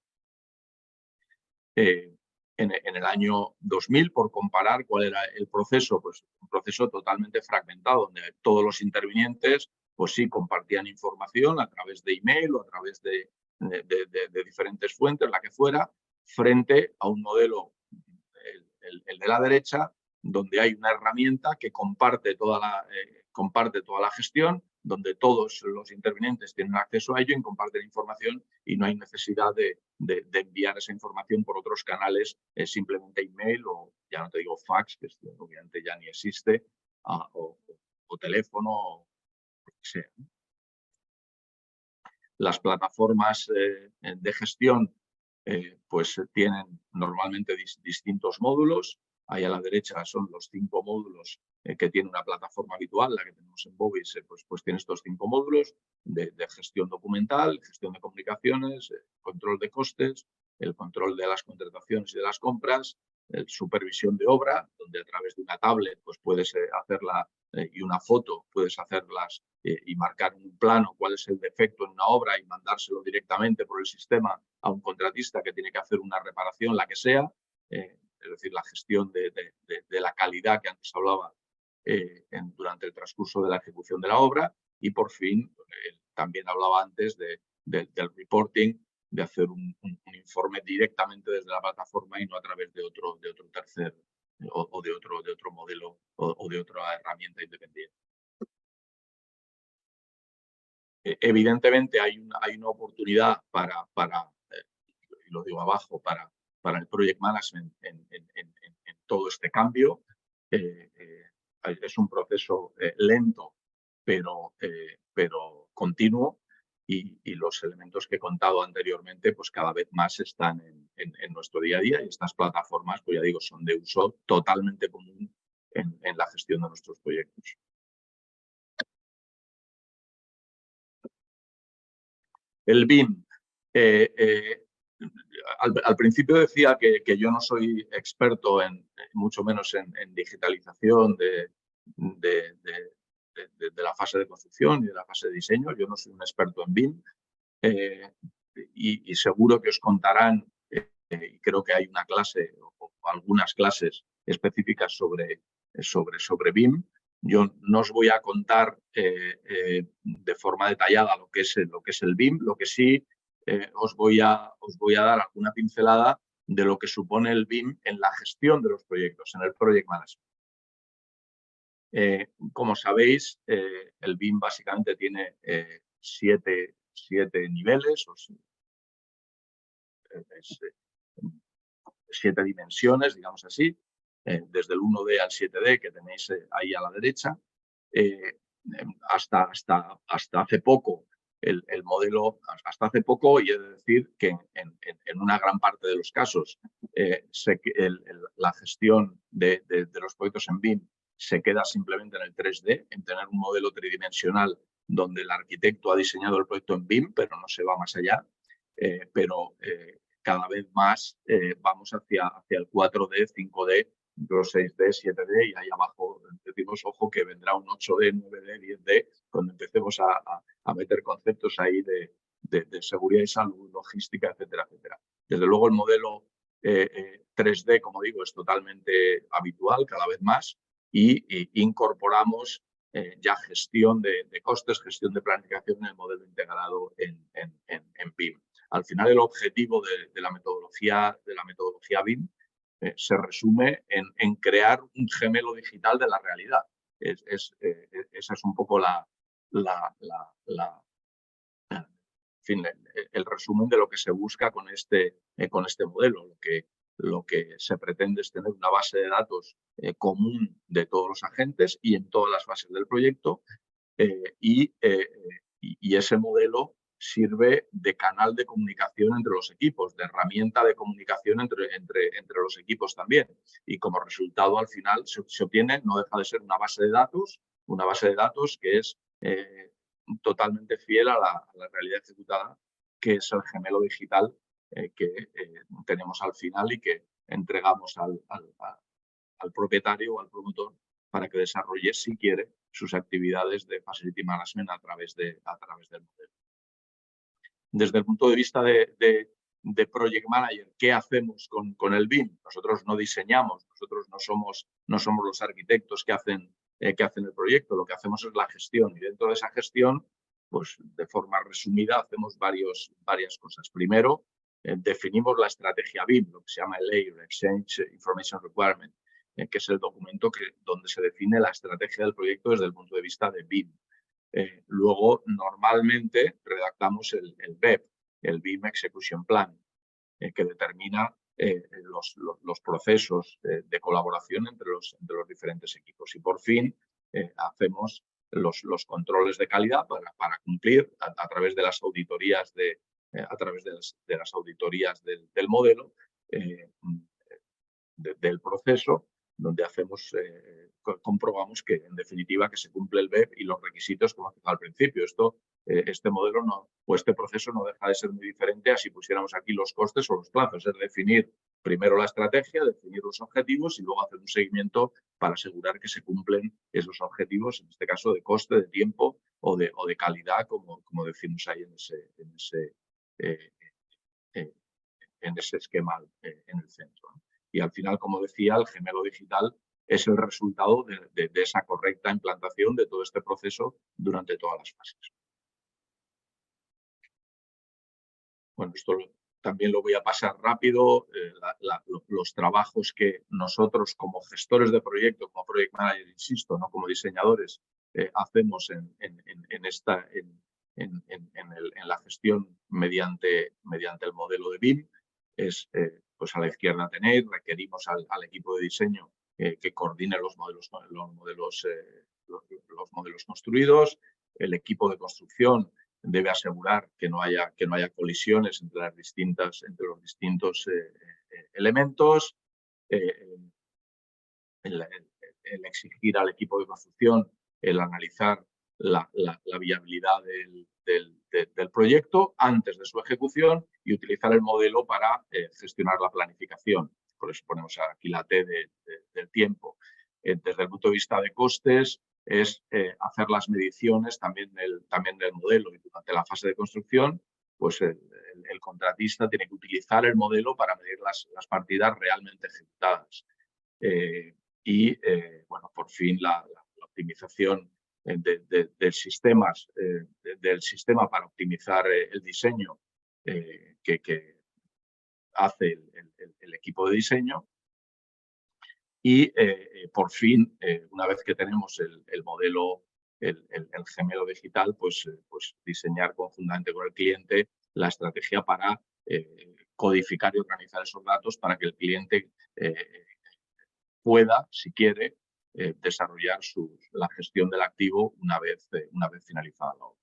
En el año 2000, por comparar cuál era el proceso, pues un proceso totalmente fragmentado, donde todos los intervinientes, pues sí, compartían información a través de email o a través de diferentes fuentes, la que fuera, frente a un modelo, el de la derecha, donde hay una herramienta que comparte toda la gestión, donde todos los intervinientes tienen acceso a ello y comparten información y no hay necesidad de enviar esa información por otros canales, simplemente email o, ya no te digo fax, que obviamente ya ni existe, o teléfono, o lo que sea. Las plataformas de gestión pues tienen normalmente distintos módulos. Ahí a la derecha son los 5 módulos que tiene una plataforma habitual, la que tenemos en Bovis, pues tiene estos 5 módulos de gestión documental, gestión de comunicaciones, control de costes, el control de las contrataciones y de las compras, supervisión de obra, donde a través de una tablet pues puedes hacerla y una foto, puedes hacerlas y marcar en un plano cuál es el defecto en una obra y mandárselo directamente por el sistema a un contratista que tiene que hacer una reparación, la que sea, es decir, la gestión de la calidad que antes hablaba durante el transcurso de la ejecución de la obra y por fin, también hablaba antes del reporting, de hacer un informe directamente desde la plataforma y no a través de otro tercer o de otro modelo o de otra herramienta independiente. Evidentemente hay una oportunidad y lo digo abajo, para el project management en todo este cambio. Es un proceso lento, pero continuo y los elementos que he contado anteriormente pues cada vez más están en nuestro día a día y estas plataformas, pues ya digo, son de uso totalmente común en la gestión de nuestros proyectos. El BIM. Al principio decía que yo no soy experto mucho menos en digitalización de la fase de construcción y de la fase de diseño. Yo no soy un experto en BIM y seguro que os contarán, y creo que hay una clase o algunas clases específicas sobre BIM. Yo no os voy a contar de forma detallada lo que es el BIM, lo que sí os voy a os voy a dar alguna pincelada de lo que supone el BIM en la gestión de los proyectos, en el Project Management. Como sabéis, el BIM básicamente tiene 7 niveles, 7 dimensiones, digamos así, desde el 1D al 7D que tenéis ahí a la derecha. Hasta hace poco, el modelo, hasta hace poco, y he de decir que en una gran parte de los casos, la gestión de los proyectos en BIM se queda simplemente en el 3D, en tener un modelo tridimensional donde el arquitecto ha diseñado el proyecto en BIM, pero no se va más allá. Pero cada vez más vamos hacia el 4D, 5D, los 6D, 7D, y ahí abajo decimos, ojo, que vendrá un 8D, 9D, 10D, cuando empecemos a meter conceptos ahí de seguridad y salud, logística, etcétera, etcétera. Desde luego el modelo 3D, como digo, es totalmente habitual cada vez más, y incorporamos ya gestión de costes, gestión de planificación en el modelo integrado en BIM. Al final, el objetivo de la metodología BIM se resume en crear un gemelo digital de la realidad. Esa es un poco el resumen de lo que se busca con este modelo. Lo que se pretende es tener una base de datos común de todos los agentes y en todas las fases del proyecto, y ese modelo sirve de canal de comunicación entre los equipos, de herramienta de comunicación entre los equipos también. Y como resultado, al final, se obtiene, no deja de ser una base de datos que es totalmente fiel a la realidad ejecutada, que es el gemelo digital que tenemos al final y que entregamos al propietario o al promotor para que desarrolle, si quiere, sus actividades de Facility Management a través del modelo. Desde el punto de vista de Project Manager, ¿qué hacemos con el BIM? Nosotros no diseñamos, nosotros no somos los arquitectos que hacen el proyecto, lo que hacemos es la gestión, y dentro de esa gestión, pues de forma resumida, hacemos varias cosas. Primero, definimos la estrategia BIM, lo que se llama el EIR, Exchange Information Requirement, que es el documento donde se define la estrategia del proyecto desde el punto de vista de BIM. Luego, normalmente, redactamos el BEP, el BIM Execution Plan, que determina los procesos de colaboración entre los diferentes equipos. Y por fin, hacemos los controles de calidad para cumplir a través de las auditorías las auditorías del modelo, del proceso, donde comprobamos que, en definitiva, que se cumple el BEP y los requisitos como hemos al principio. Este modelo o este proceso no deja de ser muy diferente a si pusiéramos aquí los costes o los plazos. Es definir primero la estrategia, definir los objetivos y luego hacer un seguimiento para asegurar que se cumplen esos objetivos, en este caso de coste, de tiempo o de calidad, como decimos ahí en ese esquema en el centro. Y al final, como decía, el gemelo digital es el resultado de esa correcta implantación de todo este proceso durante todas las fases. Bueno, esto también lo voy a pasar rápido. Los trabajos que nosotros, como gestores de proyecto, como project manager, insisto, no como diseñadores, hacemos en la gestión mediante el modelo de BIM, es, pues a la izquierda tenéis, requerimos al equipo de diseño que coordine los modelos construidos. El equipo de construcción debe asegurar que no haya colisiones entre los distintos elementos. El exigir al equipo de construcción el analizar la viabilidad del proyecto antes de su ejecución y utilizar el modelo para gestionar la planificación. Por eso ponemos aquí la T del tiempo. Desde el punto de vista de costes, es hacer las mediciones también del modelo, y durante la fase de construcción, pues el contratista tiene que utilizar el modelo para medir las partidas realmente ejecutadas. Bueno, por fin la optimización del sistema para optimizar el diseño, que hace el equipo de diseño. Y por fin, una vez que tenemos el modelo, el gemelo digital, pues diseñar conjuntamente con el cliente la estrategia para codificar y organizar esos datos para que el cliente pueda, si quiere, desarrollar la gestión del activo una vez finalizada la obra.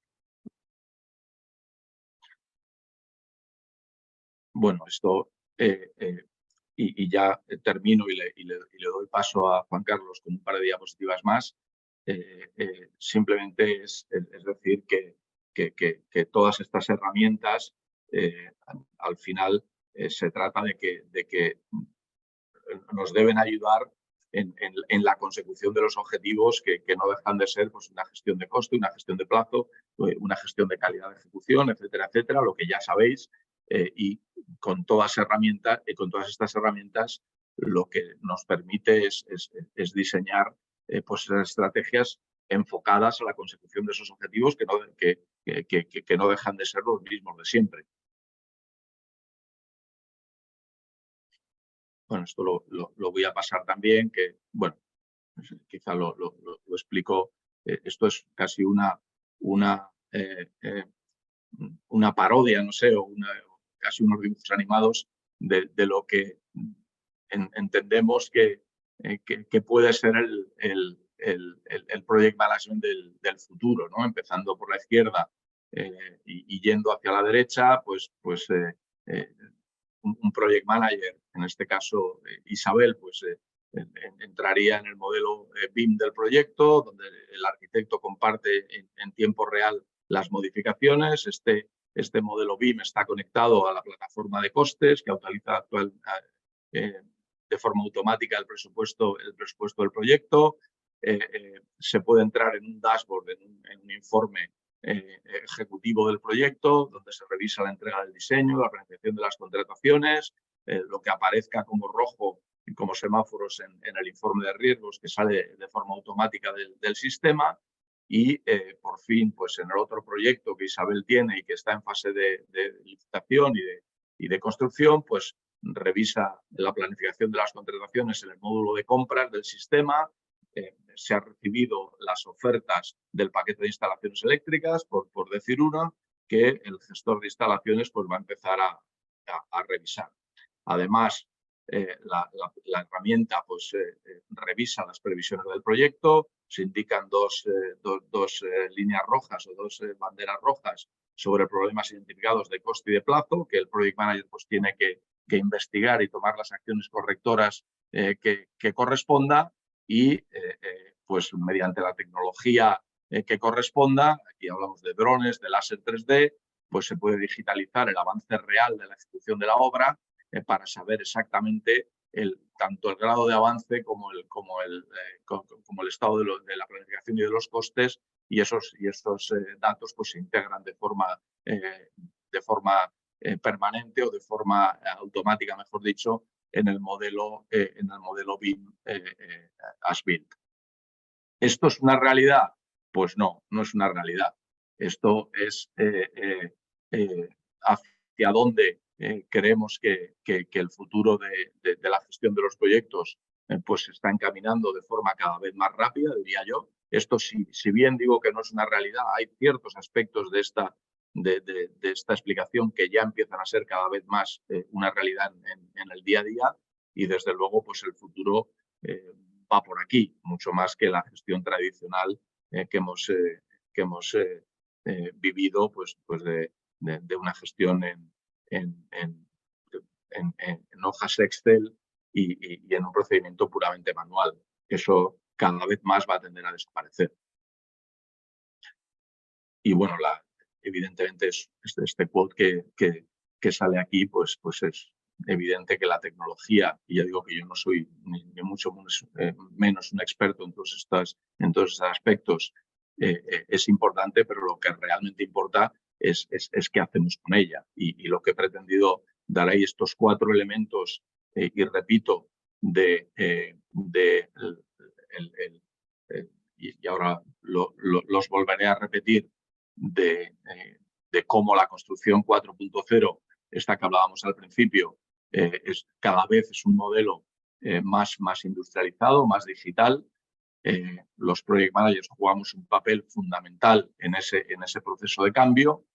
Bueno, esto y ya termino y le doy paso a Juan Carlos con un par de diapositivas más. Simplemente es decir que todas estas herramientas al final se trata de que nos deben ayudar en la consecución de los objetivos que no dejan de ser pues, una gestión de coste, una gestión de plazo, una gestión de calidad de ejecución, etcétera, etcétera, lo que ya sabéis. Y con todas estas herramientas lo que nos permite es diseñar pues estrategias enfocadas a la consecución de esos objetivos que no dejan de ser los mismos de siempre. Bueno, esto lo voy a pasar también, que, bueno, quizá lo explico. Esto es casi una parodia, no sé, o casi unos dibujos animados de lo que entendemos que puede ser el project management del futuro, ¿no? Empezando por la izquierda y yendo hacia la derecha, pues un project manager, en este caso Isabel, pues entraría en el modelo BIM del proyecto, donde el arquitecto comparte en tiempo real las modificaciones. Este modelo BIM está conectado a la plataforma de costes que utiliza de forma automática el presupuesto del proyecto. Se puede entrar en un dashboard, en un informe ejecutivo del proyecto, donde se revisa la entrega del diseño, la planificación de las contrataciones, lo que aparezca como rojo como semáforos en el informe de riesgos que sale de forma automática del sistema. Y por fin, pues en el otro proyecto que Isabel tiene y que está en fase de licitación y de construcción, pues revisa la planificación de las contrataciones en el módulo de compras del sistema. Se han recibido las ofertas del paquete de instalaciones eléctricas, por decir una, que el gestor de instalaciones pues, va a empezar a revisar. Además, la herramienta pues, revisa las previsiones del proyecto, se indican dos líneas rojas o dos banderas rojas sobre problemas identificados de coste y de plazo, que el Project Manager pues, tiene que investigar y tomar las acciones correctoras que corresponda y pues mediante la tecnología que corresponda, aquí hablamos de drones, de láser 3D, pues se puede digitalizar el avance real de la ejecución de la obra para saber exactamente tanto el grado de avance como el estado de la planificación y de los costes, y esos datos pues, se integran de forma permanente o de forma automática, mejor dicho, en el modelo BIM as built. ¿Esto es una realidad? Pues no es una realidad. Esto es hacia dónde creemos que el futuro de la gestión de los proyectos pues se está encaminando de forma cada vez más rápida, diría yo. Esto, si bien digo que no es una realidad, hay ciertos aspectos de esta explicación que ya empiezan a ser cada vez más una realidad en el día a día, y desde luego pues el futuro va por aquí, mucho más que la gestión tradicional que hemos vivido pues de una gestión en hojas Excel y en un procedimiento puramente manual. Eso cada vez más va a tender a desaparecer. Y bueno, evidentemente este quote que sale aquí pues es evidente que la tecnología, y ya digo que yo no soy ni mucho menos un experto en todos estos aspectos, es importante, pero lo que realmente importa es qué hacemos con ella. Y lo que he pretendido dar ahí estos 4 elementos, y repito, y ahora los volveré a repetir, de cómo la construcción 4.0, esta que hablábamos al principio, cada vez es un modelo más industrializado, más digital. Los project managers jugamos un papel fundamental en ese proceso de cambio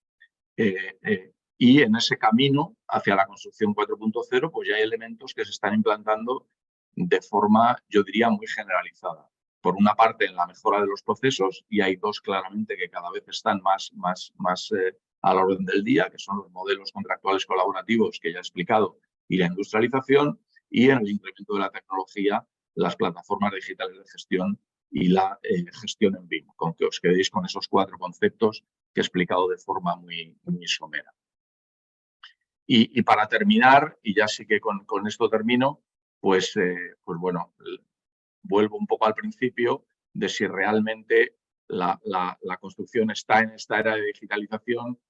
y en ese camino hacia la construcción 4.0 pues ya hay elementos que se están implantando de forma, yo diría, muy generalizada. Por una parte, en la mejora de los procesos, y hay dos claramente que cada vez están más a la orden del día, que son los modelos contractuales colaborativos que ya he explicado y la industrialización, y en el incremento de la tecnología, las plataformas digitales de gestión y la gestión en BIM, con que os quedéis con esos 4 conceptos que he explicado de forma muy somera. Y para terminar, y ya sí que con esto termino, pues bueno, vuelvo un poco al principio de si realmente la construcción está en esta era de digitalización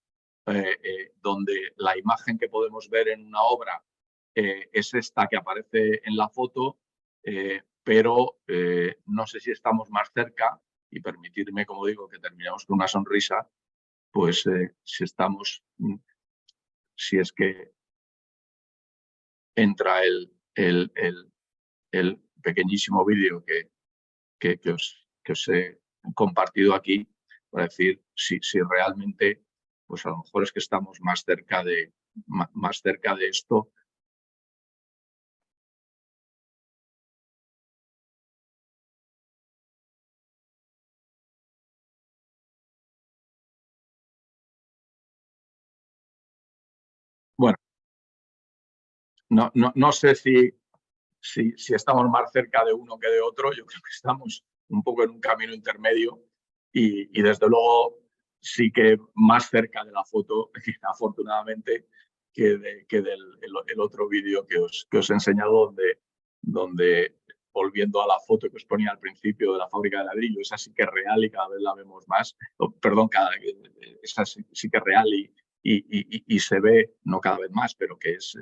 donde la imagen que podemos ver en una obra es esta que aparece en la foto, pero no sé si estamos más cerca, y permitirme, como digo, que terminemos con una sonrisa, pues si es que entra el pequeñísimo vídeo que os he compartido aquí, para decir si realmente, pues a lo mejor es que estamos más cerca de esto. Bueno, no sé si estamos más cerca de uno que de otro. Yo creo que estamos un poco en un camino intermedio y desde luego sí que más cerca de la foto, afortunadamente, que del otro vídeo que os he enseñado, donde volviendo a la foto que os ponía al principio de la fábrica de ladrillo, esa sí que es real y cada vez la vemos más. Perdón, esa sí que es real y se ve, no cada vez más, pero que es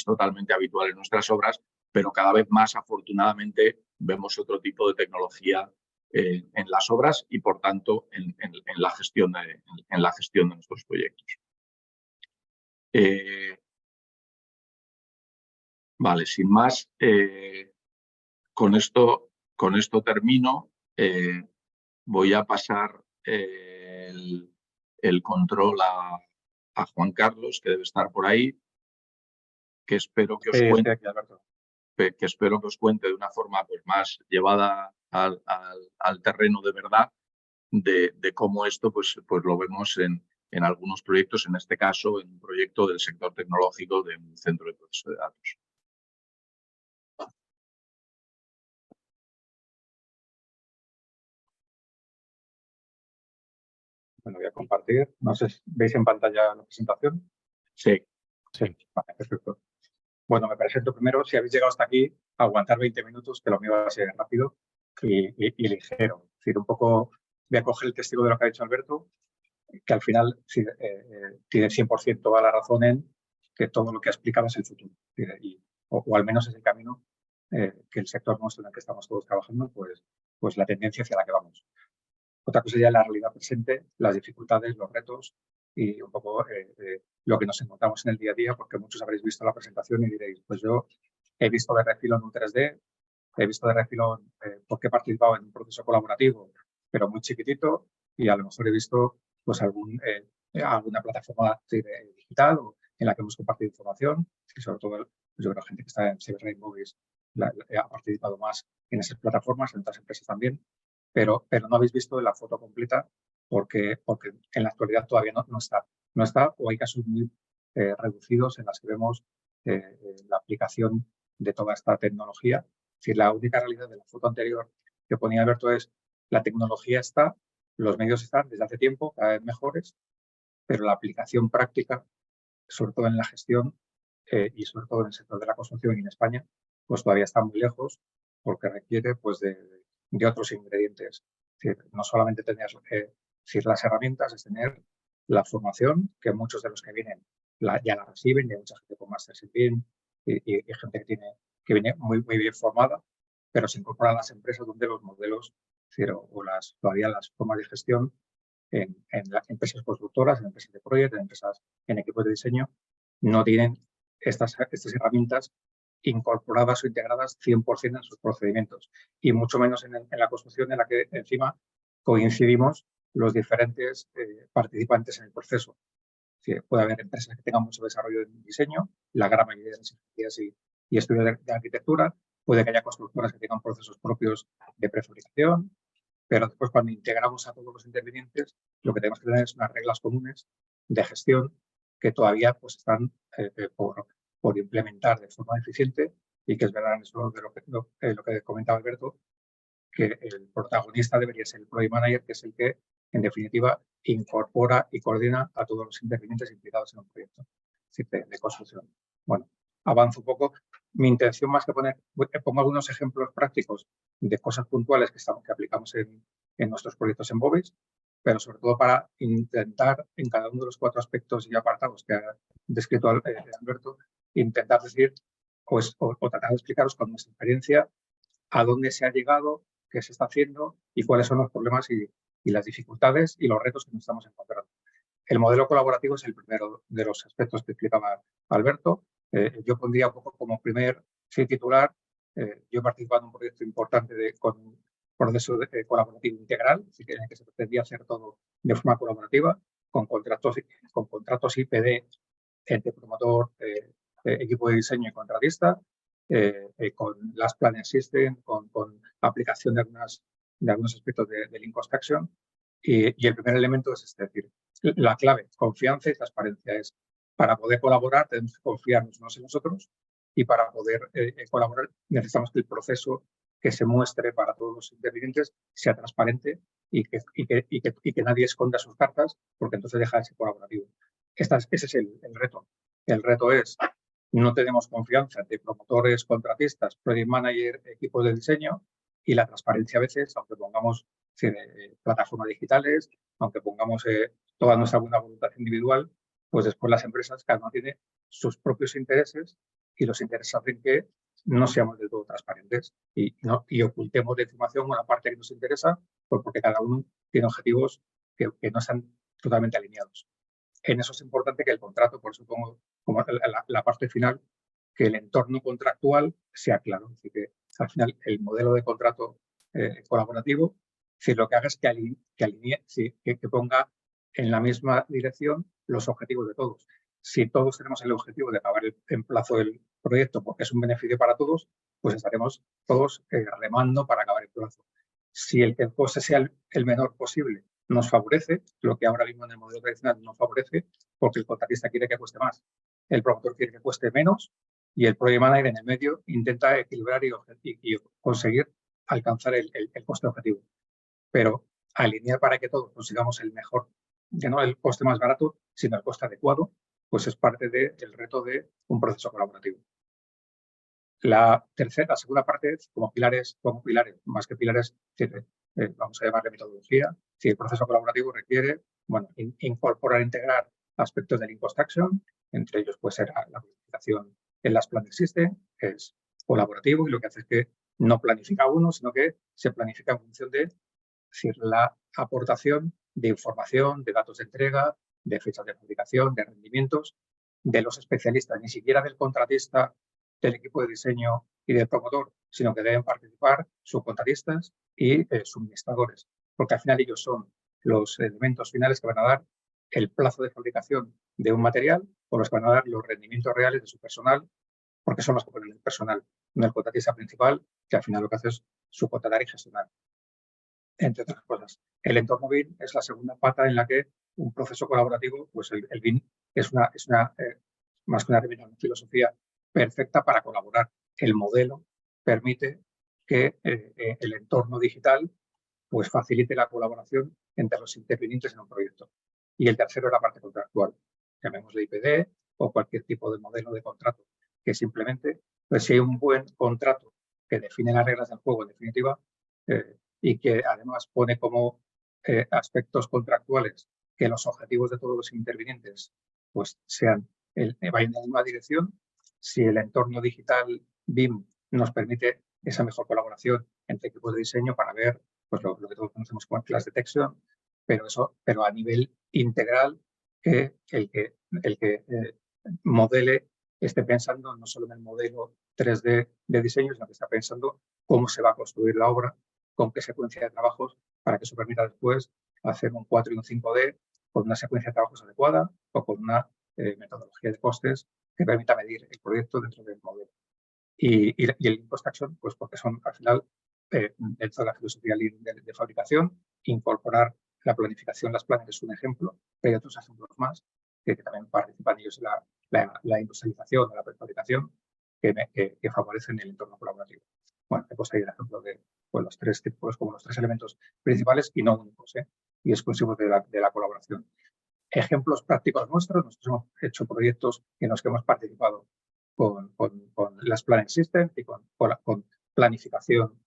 totalmente habitual en nuestras obras, pero cada vez más, afortunadamente, vemos otro tipo de tecnología en las obras y, por tanto, en la gestión de nuestros proyectos. Vale, sin más, con esto termino. Voy a pasar el control a Juan Carlos, que debe estar por ahí, que espero que os cuente. Aquí, Alberto. Que espero que os cuente de una forma pues, más llevada al terreno de verdad de cómo esto pues lo vemos en algunos proyectos, en este caso en un proyecto del sector tecnológico de un centro de proceso de datos. Bueno, voy a compartir. No sé si veis en pantalla la presentación. Sí. Sí, vale, perfecto. Bueno, me presento primero. Si habéis llegado hasta aquí, aguantar 20 minutos, que lo mío va a ser rápido y ligero. Es decir, un poco voy a coger el testigo de lo que ha dicho Alberto, que al final tiene 100% toda la razón en que todo lo que ha explicado es el futuro. O al menos es el camino que el sector nuestro en el que estamos todos trabajando, pues la tendencia hacia la que vamos. Otra cosa ya es la realidad presente, las dificultades, los retos y un poco lo que nos encontramos en el día a día, porque muchos habréis visto la presentación y diréis, pues yo he visto de refilón un 3D, he visto de refilón porque he participado en un proceso colaborativo, pero muy chiquitito, y a lo mejor he visto pues alguna plataforma digital en la que hemos compartido información, y sobre todo yo creo que gente que está en Cyber Rainbow ha participado más en esas plataformas, en otras empresas también. Pero no habéis visto la foto completa porque en la actualidad todavía no está, o hay casos muy reducidos en las que vemos la aplicación de toda esta tecnología. Es decir, la única realidad de la foto anterior que ponía Alberto es la tecnología está, los medios están desde hace tiempo, cada vez mejores, pero la aplicación práctica, sobre todo en la gestión y sobre todo en el sector de la construcción y en España, pues todavía está muy lejos porque requiere pues de otros ingredientes. Es decir, no solamente tener las herramientas, es tener la formación, que muchos de los que vienen ya la reciben, y hay mucha gente con máster en BIM y gente que viene muy bien formada, pero se incorporan a las empresas donde los modelos todavía las formas de gestión en las empresas constructoras, en empresas de proyectos, en equipos de diseño, no tienen estas herramientas incorporadas o integradas 100% en sus procedimientos, y mucho menos en la construcción en la que encima coincidimos los diferentes participantes en el proceso. Puede haber empresas que tengan mucho desarrollo en diseño, la gran mayoría de las ingenierías y estudios de arquitectura. Puede que haya constructoras que tengan procesos propios de prefabricación, pero después cuando integramos a todos los intervinientes, lo que tenemos que tener es unas reglas comunes de gestión que todavía pues, están por implementar de forma eficiente, y que es verdad eso de lo que comentaba Alberto, que el protagonista debería ser el Project Manager, que es el que, en definitiva, incorpora y coordina a todos los intervinientes implicados en un proyecto de construcción. Bueno, avanzo un poco. Mi intención, más que pongo algunos ejemplos prácticos de cosas puntuales que aplicamos en nuestros proyectos en Bovis, pero sobre todo para intentar, en cada uno de los 4 aspectos y apartados que ha descrito Alberto, intentar decir o tratar de explicaros con nuestra experiencia a dónde se ha llegado, qué se está haciendo y cuáles son los problemas y las dificultades y los retos que nos estamos encontrando. El modelo colaborativo es el primero de los aspectos que explicaba Alberto. Yo pondría un poco como primer titular. Yo he participado en un proyecto importante con un proceso colaborativo integral, así que en el que se pretendía hacer todo de forma colaborativa, con contratos IPD entre promotor, equipo de diseño y contratista, con las Planning System, con aplicación de algunos aspectos de Lean Construction. Y el primer elemento es decir, la clave, confianza y transparencia. Es para poder colaborar tenemos que confiarnos unos en nosotros, y para poder colaborar necesitamos que el proceso que se muestre para todos los intervinientes sea transparente y que nadie esconda sus cartas, porque entonces deja de ser colaborativo. Ese es el reto. El reto es: no tenemos confianza entre promotores, contratistas, project manager, equipos de diseño, y la transparencia a veces, aunque pongamos plataformas digitales, aunque pongamos toda nuestra buena voluntad individual, pues después las empresas cada una tiene sus propios intereses, y los intereses hacen que no seamos del todo transparentes y ocultemos la información una parte que nos interesa, pues porque cada uno tiene objetivos que no están totalmente alineados. En eso es importante que el contrato, por eso pongo como la parte final, que el entorno contractual sea claro. Es decir, que al final el modelo de contrato colaborativo, si lo que haga es que ponga en la misma dirección los objetivos de todos. Si todos tenemos el objetivo de acabar en plazo el proyecto porque es un beneficio para todos, pues estaremos todos remando para acabar el plazo. Si el coste sea el menor posible nos favorece, lo que ahora mismo en el modelo tradicional nos favorece, porque el contratista quiere que cueste más, el promotor quiere que cueste menos, y el project manager en el medio intenta equilibrar y conseguir alcanzar el coste objetivo. Pero alinear para que todos consigamos el mejor, ya no el coste más barato, sino el coste adecuado, pues es parte del reto de un proceso colaborativo. La segunda parte, como pilares, más que pilares, vamos a llamarle metodología. Si el proceso colaborativo requiere, incorporar, integrar aspectos de Lean Construction, entre ellos puede ser la planificación en las Planning System, que es colaborativo, y lo que hace es que no planifica uno, sino que se planifica en función de la aportación de información, de datos de entrega, de fechas de publicación, de rendimientos, de los especialistas, ni siquiera del contratista, del equipo de diseño y del promotor, sino que deben participar subcontratistas y suministradores, porque al final ellos son los elementos finales que van a dar el plazo de fabricación de un material, o los que van a dar los rendimientos reales de su personal, porque son los que ponen el personal, no el contratista principal, que al final lo que hace es subcontratar y gestionar, entre otras cosas. El entorno BIM es la segunda pata en la que un proceso colaborativo, pues el BIM es más que una filosofía perfecta para colaborar. El modelo permite que el entorno digital pues facilite la colaboración entre los intervinientes en un proyecto. Y el tercero es la parte contractual, llamémosle IPD o cualquier tipo de modelo de contrato, que simplemente, pues, si hay un buen contrato que define las reglas del juego, en definitiva, y que además pone como aspectos contractuales que los objetivos de todos los intervinientes pues vayan en la misma dirección. Si el entorno digital BIM nos permite esa mejor colaboración entre equipos de diseño para ver pues lo que todos conocemos como class detection, pero a nivel integral, que el que modele esté pensando no solo en el modelo 3D de diseño, sino que está pensando cómo se va a construir la obra, con qué secuencia de trabajos, para que eso permita después hacer un 4 y un 5D con una secuencia de trabajos adecuada o con una metodología de costes que permita medir el proyecto dentro del modelo. Y el Cost Action, pues porque son al final, dentro de la filosofía Lean de fabricación, incorporar la planificación, las planes es un ejemplo, pero hay otros ejemplos más que también participan ellos en la industrialización o la prefabricación que favorecen el entorno colaborativo. Bueno, he puesto ahí el ejemplo de pues, los tres tipos, como los tres elementos principales y no únicos, y exclusivos de la colaboración. Ejemplos prácticos nuestros, nosotros hemos hecho proyectos en los que hemos participado con las Planning Systems y con planificación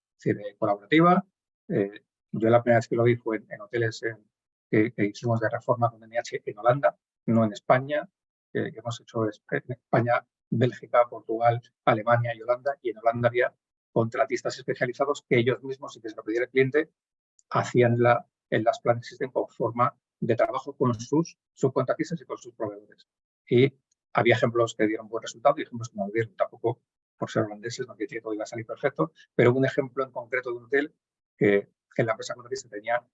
colaborativa. Yo la primera vez que lo vi fue en hoteles que hicimos de reforma con NH en Holanda, no en España. Hemos hecho en España, Bélgica, Portugal, Alemania y Holanda. Y en Holanda había contratistas especializados que ellos mismos, si se lo pidiera el cliente, hacían en las Planning Systems con forma de trabajo con sus subcontratistas y con sus proveedores. Y había ejemplos que dieron buen resultado y ejemplos que no dieron. Tampoco, por ser holandeses, no quiere decir que todo iba a salir perfecto, pero hubo un ejemplo en concreto de un hotel que la empresa contratista tenía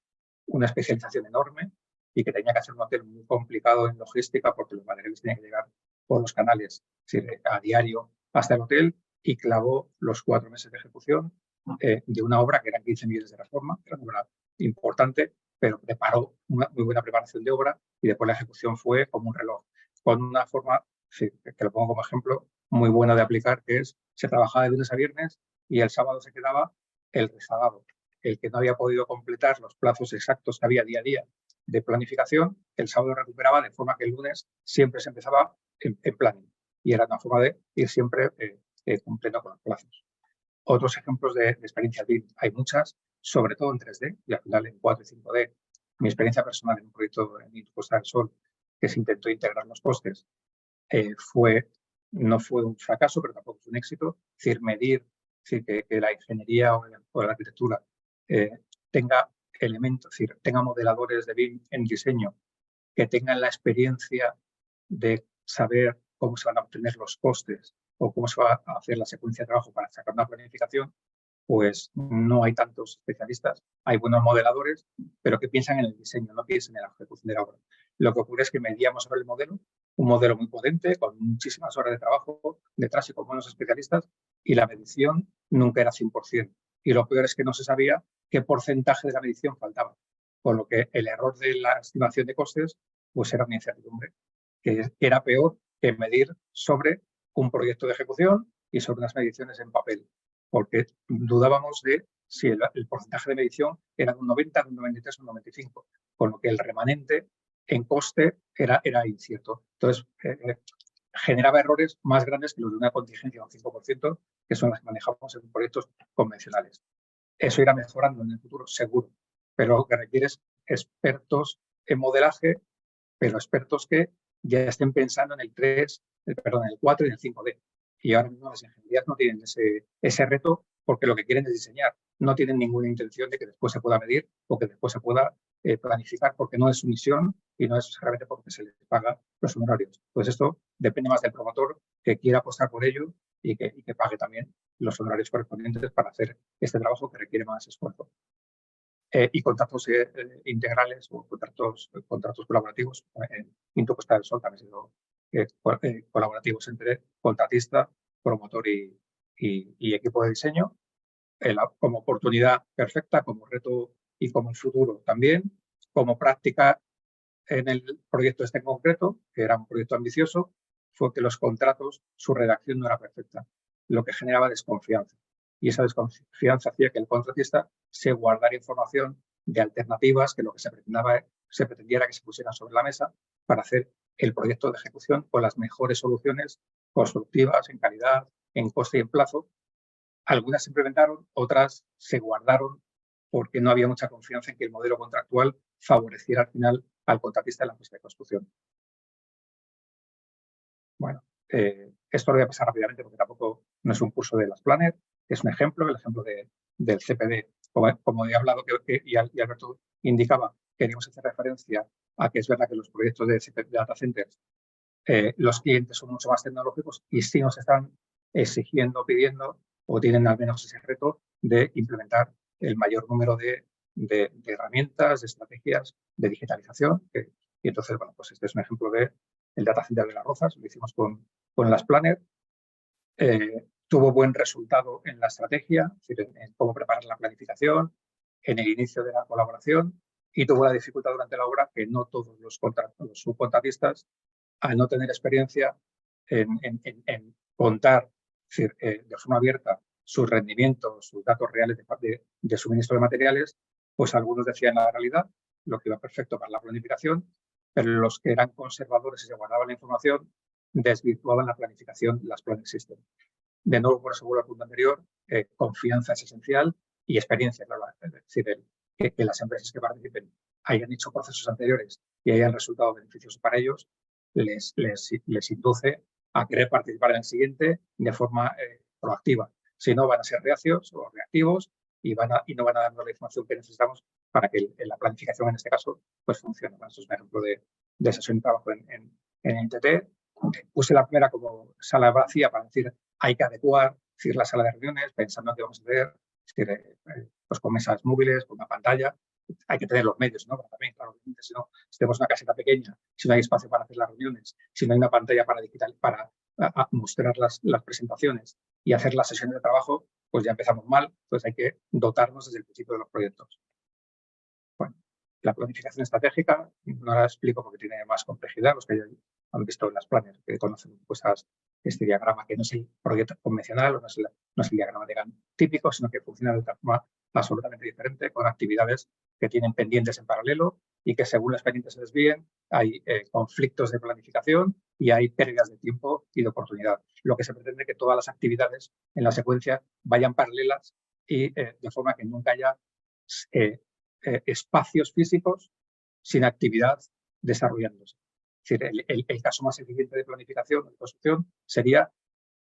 una especialización enorme y que tenía que hacer un hotel muy complicado en logística porque los materiales tenían que llegar por los canales a diario hasta el hotel y clavó los 4 meses de ejecución de una obra que eran 15 millones de reforma, que era una obra importante, pero preparó una muy buena preparación de obra y después la ejecución fue como un reloj, con una forma, que lo pongo como ejemplo, muy buena de aplicar, que es, se trabajaba de lunes a viernes y el sábado se quedaba el rezagado, el que no había podido completar los plazos exactos que había día a día de planificación, el sábado recuperaba, de forma que el lunes siempre se empezaba en planning y era una forma de ir siempre cumpliendo con los plazos. Otros ejemplos de experiencias BIM hay muchas, sobre todo en 3D y al final en 4 y 5D. Mi experiencia personal en un proyecto en Costa del Sol que se intentó integrar los costes no fue un fracaso, pero tampoco fue un éxito. Es decir, medir, que la ingeniería o la arquitectura tenga elementos, es decir, tenga modeladores de BIM en diseño que tengan la experiencia de saber cómo se van a obtener los costes o cómo se va a hacer la secuencia de trabajo para sacar una planificación, pues no hay tantos especialistas. Hay buenos modeladores, pero que piensan en el diseño, no piensan en la ejecución de la obra. Lo que ocurre es que medíamos sobre el modelo, un modelo muy potente, con muchísimas horas de trabajo detrás y con buenos especialistas, y la medición nunca era 100%. Y lo peor es que no se sabía qué porcentaje de la medición faltaba, con lo que el error de la estimación de costes pues era una incertidumbre, que era peor que medir sobre un proyecto de ejecución y sobre unas mediciones en papel, porque dudábamos de si el porcentaje de medición era de un 90, de un 93 o un 95, con lo que el remanente en coste era incierto. Entonces, generaba errores más grandes que los de una contingencia de un 5%, que son las que manejamos en proyectos convencionales. Eso irá mejorando en el futuro, seguro, pero lo que requiere es expertos en modelaje, pero expertos que ya estén pensando en el 4 y el 5D. Y ahora mismo las ingenierías no tienen ese reto porque lo que quieren es diseñar. No tienen ninguna intención de que después se pueda medir o que después se pueda planificar, porque no es su misión y no es realmente porque se les paga los honorarios. Pues esto depende más del promotor que quiera apostar por ello y que pague también los honorarios correspondientes para hacer este trabajo que requiere más esfuerzo. Y contratos integrales o contratos colaborativos. En Costa del Sol también han sido colaborativos entre contratista, promotor y equipo de diseño, como oportunidad perfecta, como reto y como futuro también, como práctica en el proyecto este en concreto, que era un proyecto ambicioso, fue que los contratos, su redacción no era perfecta, lo que generaba desconfianza. Y esa desconfianza hacía que el contratista se guardara información de alternativas que lo que se pretendía era que se pusieran sobre la mesa para hacer el proyecto de ejecución con las mejores soluciones constructivas, en calidad, en coste y en plazo. Algunas se implementaron, otras se guardaron porque no había mucha confianza en que el modelo contractual favoreciera al final al contratista en la puesta de construcción. Bueno, esto lo voy a pasar rápidamente porque tampoco no es un curso de las Planner, es un ejemplo, el ejemplo del CPD. Como he hablado y Alberto indicaba, queríamos hacer referencia a que es verdad que los proyectos de data centers los clientes son mucho más tecnológicos y sí nos están exigiendo, pidiendo, o tienen al menos ese reto de implementar el mayor número de herramientas, de estrategias de digitalización. Y entonces, bueno, pues este es un ejemplo del Data Center de Las Rozas, lo hicimos con las Planner. Tuvo buen resultado en la estrategia, es decir, en cómo preparar la planificación, en el inicio de la colaboración, y tuvo la dificultad durante la obra que no todos los subcontratistas, al no tener experiencia en contar, es decir, de forma abierta sus rendimientos, sus datos reales de suministro de materiales, pues algunos decían la realidad, lo que iba perfecto para la planificación, pero los que eran conservadores y se guardaban la información desvirtuaban la planificación, las planning systems. De nuevo, por eso vuelvo al punto anterior, confianza es esencial y experiencia, claro, es decir, que las empresas que participen hayan hecho procesos anteriores y hayan resultado beneficiosos para ellos, les induce a querer participar en el siguiente de forma proactiva. Si no, van a ser reacios o reactivos y no van a darnos la información que necesitamos para que la planificación, en este caso, pues funcione. Bueno, esto es un ejemplo de sesión de trabajo en INTT. Puse la primera como sala vacía para decir hay que adecuar la sala de reuniones pensando que vamos a hacer pues con mesas móviles, con una pantalla. Hay que tener los medios, ¿no? Pero también, claro, si no, si tenemos una caseta pequeña, si no hay espacio para hacer las reuniones, si no hay una pantalla para mostrar las presentaciones y hacer las sesiones de trabajo, pues ya empezamos mal. Pues hay que dotarnos desde el principio de los proyectos. Bueno, la planificación estratégica, no la explico porque tiene más complejidad. Los que han visto en las planners, que conocen pues, este diagrama, que no es el proyecto convencional, no es el diagrama de Gantt típico, sino que funciona de otra forma absolutamente diferente, con actividades que tienen pendientes en paralelo y que según las pendientes se desvíen, hay conflictos de planificación y hay pérdidas de tiempo y de oportunidad. Lo que se pretende es que todas las actividades en la secuencia vayan paralelas y de forma que nunca haya espacios físicos sin actividad desarrollándose. Es decir, el caso más eficiente de planificación o de construcción sería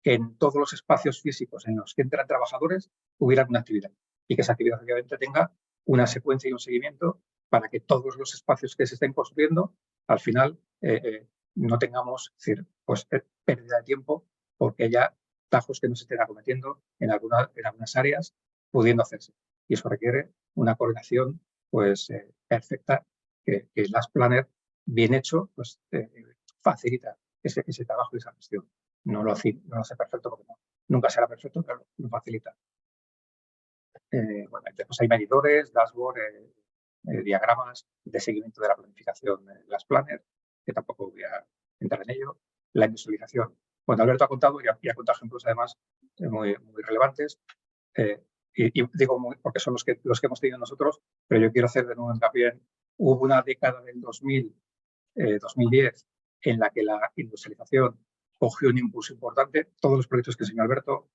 que en todos los espacios físicos en los que entran trabajadores hubiera una actividad y que esa actividad obviamente tenga una secuencia y un seguimiento para que todos los espacios que se estén construyendo al final no tengamos pues, pérdida de tiempo porque haya tajos que no se estén acometiendo en algunas áreas pudiendo hacerse. Y eso requiere una coordinación pues, perfecta que las Planner bien hecho pues, facilita ese trabajo y esa gestión. No lo hace perfecto porque nunca será perfecto, pero lo facilita. Bueno, pues hay medidores, dashboard, diagramas de seguimiento de la planificación de las Planner, que tampoco voy a entrar en ello. La industrialización. Bueno, Alberto ha contado y ha contado ejemplos además muy relevantes. Y digo porque son los que hemos tenido nosotros, pero yo quiero hacer de nuevo hincapié. Hubo una década del 2010 en la que la industrialización cogió un impulso importante. Todos los proyectos que enseñó Alberto,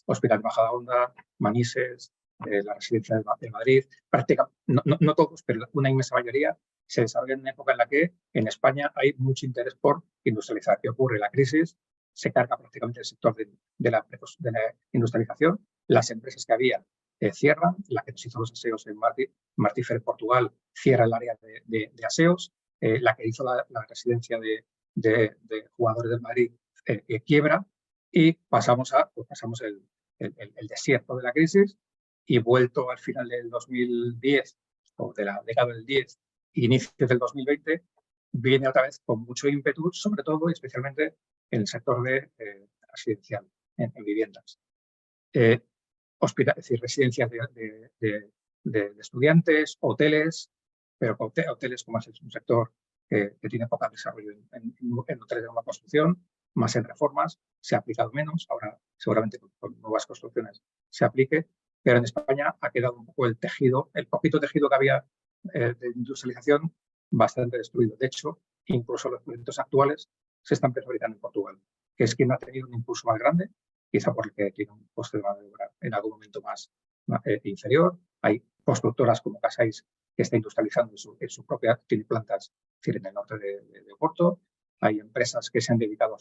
Hospital de Majadahonda, Manises, la Residencia de Madrid, prácticamente, no todos, pero una inmensa mayoría, se desarrollan en una época en la que en España hay mucho interés por industrializar. ¿Qué ocurre? La crisis se carga prácticamente el sector de la industrialización. Las empresas que había cierran. La que nos hizo los aseos en Martífer, Portugal, cierra el área de aseos. La que hizo la residencia de jugadores del Madrid quiebra y pasamos el desierto de la crisis y vuelto al final del 2010 o de la década del 10, inicios del 2020, viene otra vez con mucho ímpetu, sobre todo y especialmente en el sector residencial, en viviendas. Es decir, residencias de estudiantes, hoteles, pero hoteles como es un sector que tiene poco desarrollo en hoteles de nueva construcción, más en reformas, se ha aplicado menos, ahora seguramente con nuevas construcciones se aplique, pero en España ha quedado un poco el poquito tejido que había de industrialización bastante destruido. De hecho, incluso los proyectos actuales se están prefabricando en Portugal, que es quien ha tenido un impulso más grande, quizá porque tiene un coste de mano de obra en algún momento más inferior. Hay constructoras como Casais que está industrializando en su propia, tiene plantas en el norte de Oporto. Hay empresas que se han dedicado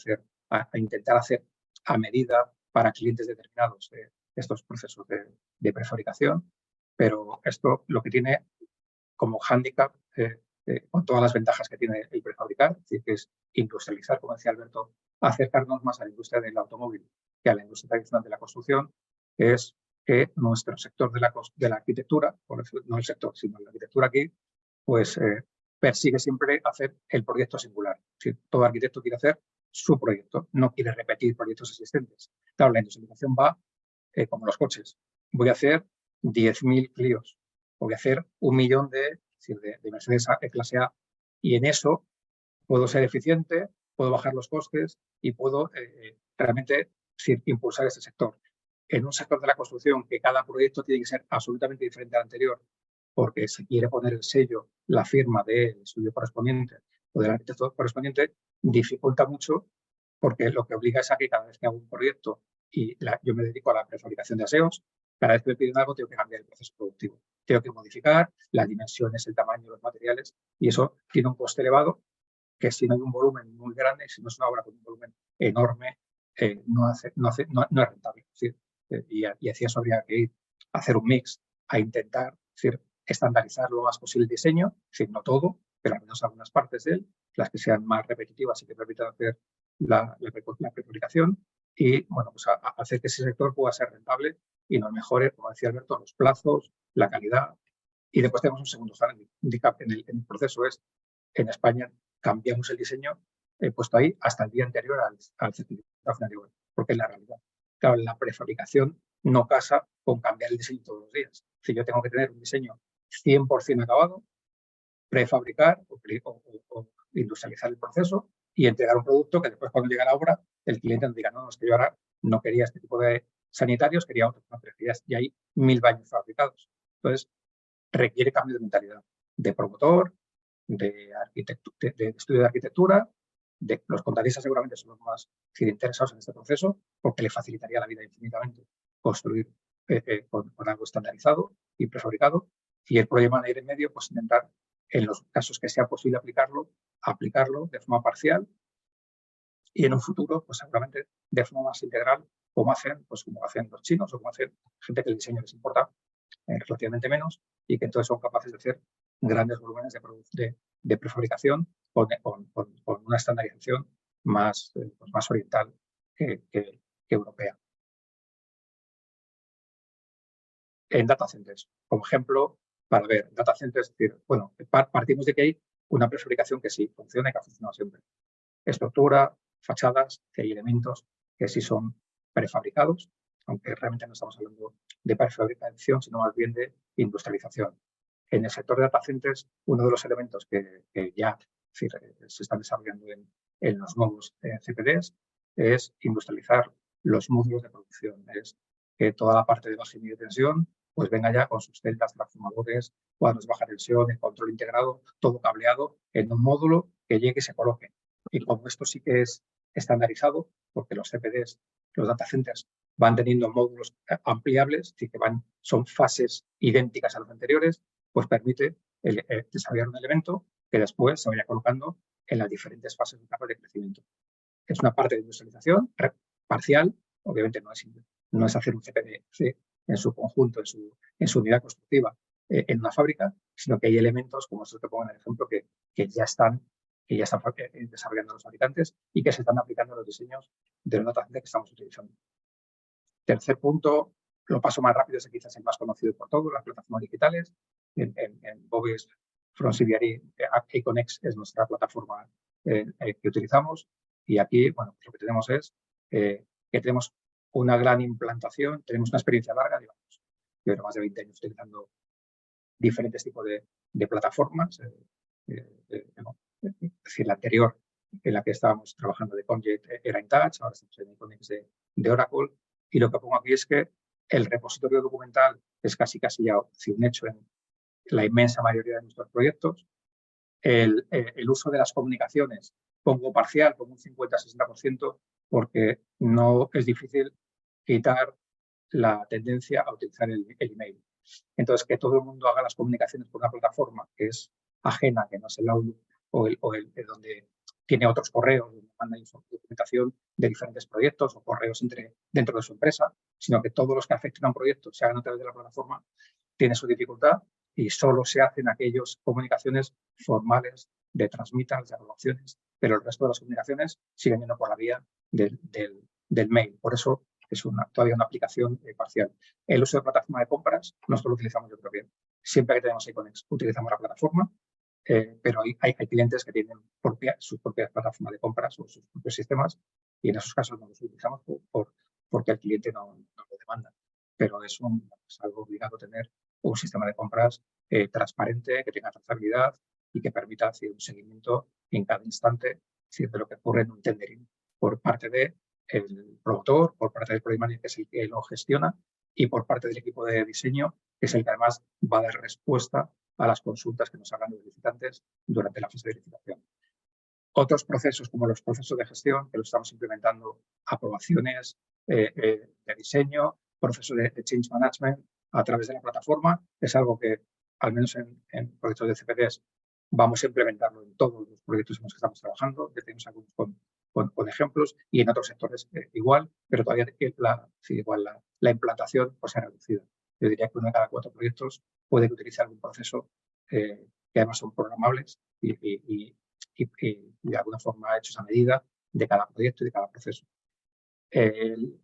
a intentar hacer a medida para clientes determinados estos procesos de prefabricación, pero esto lo que tiene como hándicap con todas las ventajas que tiene el prefabricar, es decir, que es industrializar, como decía Alberto, acercarnos más a la industria del automóvil que a la industria tradicional de la construcción, es que nuestro sector de la arquitectura, no el sector, sino la arquitectura aquí, pues persigue siempre hacer el proyecto singular. Es decir, todo arquitecto quiere hacer su proyecto, no quiere repetir proyectos existentes. Claro, la industrialización va como los coches. Voy a hacer 10.000 Clios, voy a hacer 1 millón de Mercedes clase A, y en eso puedo ser eficiente, puedo bajar los costes y puedo realmente impulsar ese sector. En un sector de la construcción que cada proyecto tiene que ser absolutamente diferente al anterior, porque se quiere poner el sello, la firma del estudio correspondiente o del arquitecto correspondiente, dificulta mucho, porque lo que obliga es a que cada vez que hago un proyecto y yo me dedico a la prefabricación de aseos, cada vez que me piden algo tengo que cambiar el proceso productivo. Tengo que modificar las dimensiones, el tamaño, los materiales, y eso tiene un coste elevado que si no hay un volumen muy grande, si no es una obra con un volumen enorme, no es rentable. Es decir, y hacia eso habría que ir a hacer un mix, a intentar estandarizar lo más posible el diseño, es decir, no todo, pero al menos algunas partes de él, las que sean más repetitivas y que permitan hacer la prefabricación, y bueno, pues a hacer que ese sector pueda ser rentable y nos mejore, como decía Alberto, los plazos, la calidad. Y después tenemos un segundo handicap en el proceso, es en España cambiamos el diseño puesto ahí hasta el día anterior al certificado final de obra, porque es la realidad. Claro, la prefabricación no casa con cambiar el diseño todos los días. Si yo tengo que tener un diseño 100% acabado, prefabricar o industrializar el proceso y entregar un producto que después, cuando llega la obra, el cliente nos diga, no, es que yo ahora no quería este tipo de sanitarios, quería otros, no, pero ya hay 1000 baños fabricados. Entonces, requiere cambio de mentalidad, de promotor, de estudio de arquitectura. Los contratistas seguramente son los más interesados en este proceso, porque le facilitaría la vida infinitamente construir con algo estandarizado y prefabricado, y el project manager en medio, pues intentar, en los casos que sea posible aplicarlo de forma parcial, y en un futuro, pues seguramente de forma más integral, como hacen los chinos o como hacen gente que el diseño les importa relativamente menos, y que entonces son capaces de hacer grandes volúmenes de prefabricación con una estandarización más oriental que europea. En data centers, como ejemplo, para ver data centers, es decir, bueno, partimos de que hay una prefabricación que sí funciona y que ha funcionado siempre. Estructura, fachadas, que hay elementos que sí son prefabricados, aunque realmente no estamos hablando de prefabricación, sino más bien de industrialización. En el sector de data centers, uno de los elementos que ya se están desarrollando en los nuevos CPDs es industrializar los módulos de producción. Es que toda la parte de baja y media tensión pues venga ya con sus celdas, transformadores, cuadros de baja tensión, el control integrado, todo cableado en un módulo que llegue y se coloque. Y como esto sí que es estandarizado, porque los CPDs, los data centers, van teniendo módulos ampliables, es decir, que son fases idénticas a los anteriores, pues permite desarrollar un elemento que después se vaya colocando en las diferentes fases de etapa de crecimiento. Es una parte de industrialización parcial, obviamente no es hacer un CPD en su conjunto, en su unidad constructiva en una fábrica, sino que hay elementos, como estos que pongo en el ejemplo, que ya están desarrollando los fabricantes y que se están aplicando a los diseños de los data centers que estamos utilizando. Tercer punto, lo paso más rápido, es quizás el más conocido por todos, las plataformas digitales. En Bovis Front CBRE, Aconex es nuestra plataforma que utilizamos, y aquí, bueno, lo que tenemos es que tenemos una gran implantación, tenemos una experiencia larga, digamos, llevo más de 20 años utilizando diferentes tipos de plataformas. Es decir, la anterior en la que estábamos trabajando de Conjet era InTouch, ahora estamos en Iconex de Oracle, y lo que pongo aquí es que el repositorio documental es casi ya un hecho en la inmensa mayoría de nuestros proyectos. El uso de las comunicaciones pongo parcial, pongo un 50-60%, porque no es difícil quitar la tendencia a utilizar el email. Entonces, que todo el mundo haga las comunicaciones por una plataforma que es ajena, que no es el Outlook o el donde tiene otros correos, donde manda documentación de diferentes proyectos o correos dentro de su empresa, sino que todos los que afecten a un proyecto se hagan a través de la plataforma, tiene su dificultad, y solo se hacen aquellas comunicaciones formales de transmitas, de aprobaciones, pero el resto de las comunicaciones siguen yendo por la vía del mail. Por eso es todavía una aplicación parcial. El uso de plataforma de compras, nosotros lo utilizamos, yo creo que siempre que tenemos Iconex utilizamos la plataforma, pero hay clientes que tienen sus propias plataformas de compras o sus propios sistemas, y en esos casos no los utilizamos porque el cliente no lo demanda. Pero es algo obligado tener un sistema de compras transparente, que tenga trazabilidad y que permita hacer un seguimiento en cada instante de lo que ocurre en un tendering por parte del promotor, por parte del project manager, que es el que lo gestiona, y por parte del equipo de diseño, que es el que además va a dar respuesta a las consultas que nos hagan los licitantes durante la fase de licitación. Otros procesos, como los procesos de gestión, que lo estamos implementando, aprobaciones de diseño, procesos de change management a través de la plataforma, es algo que, al menos en proyectos de CPDs, vamos a implementarlo en todos los proyectos en los que estamos trabajando. Ya tenemos algunos con ejemplos, y en otros sectores igual, pero todavía la implantación pues, se ha reducido. Yo diría que uno de cada 4 proyectos puede utilizar algún proceso que además son programables y de alguna forma hechos a medida de cada proyecto y de cada proceso.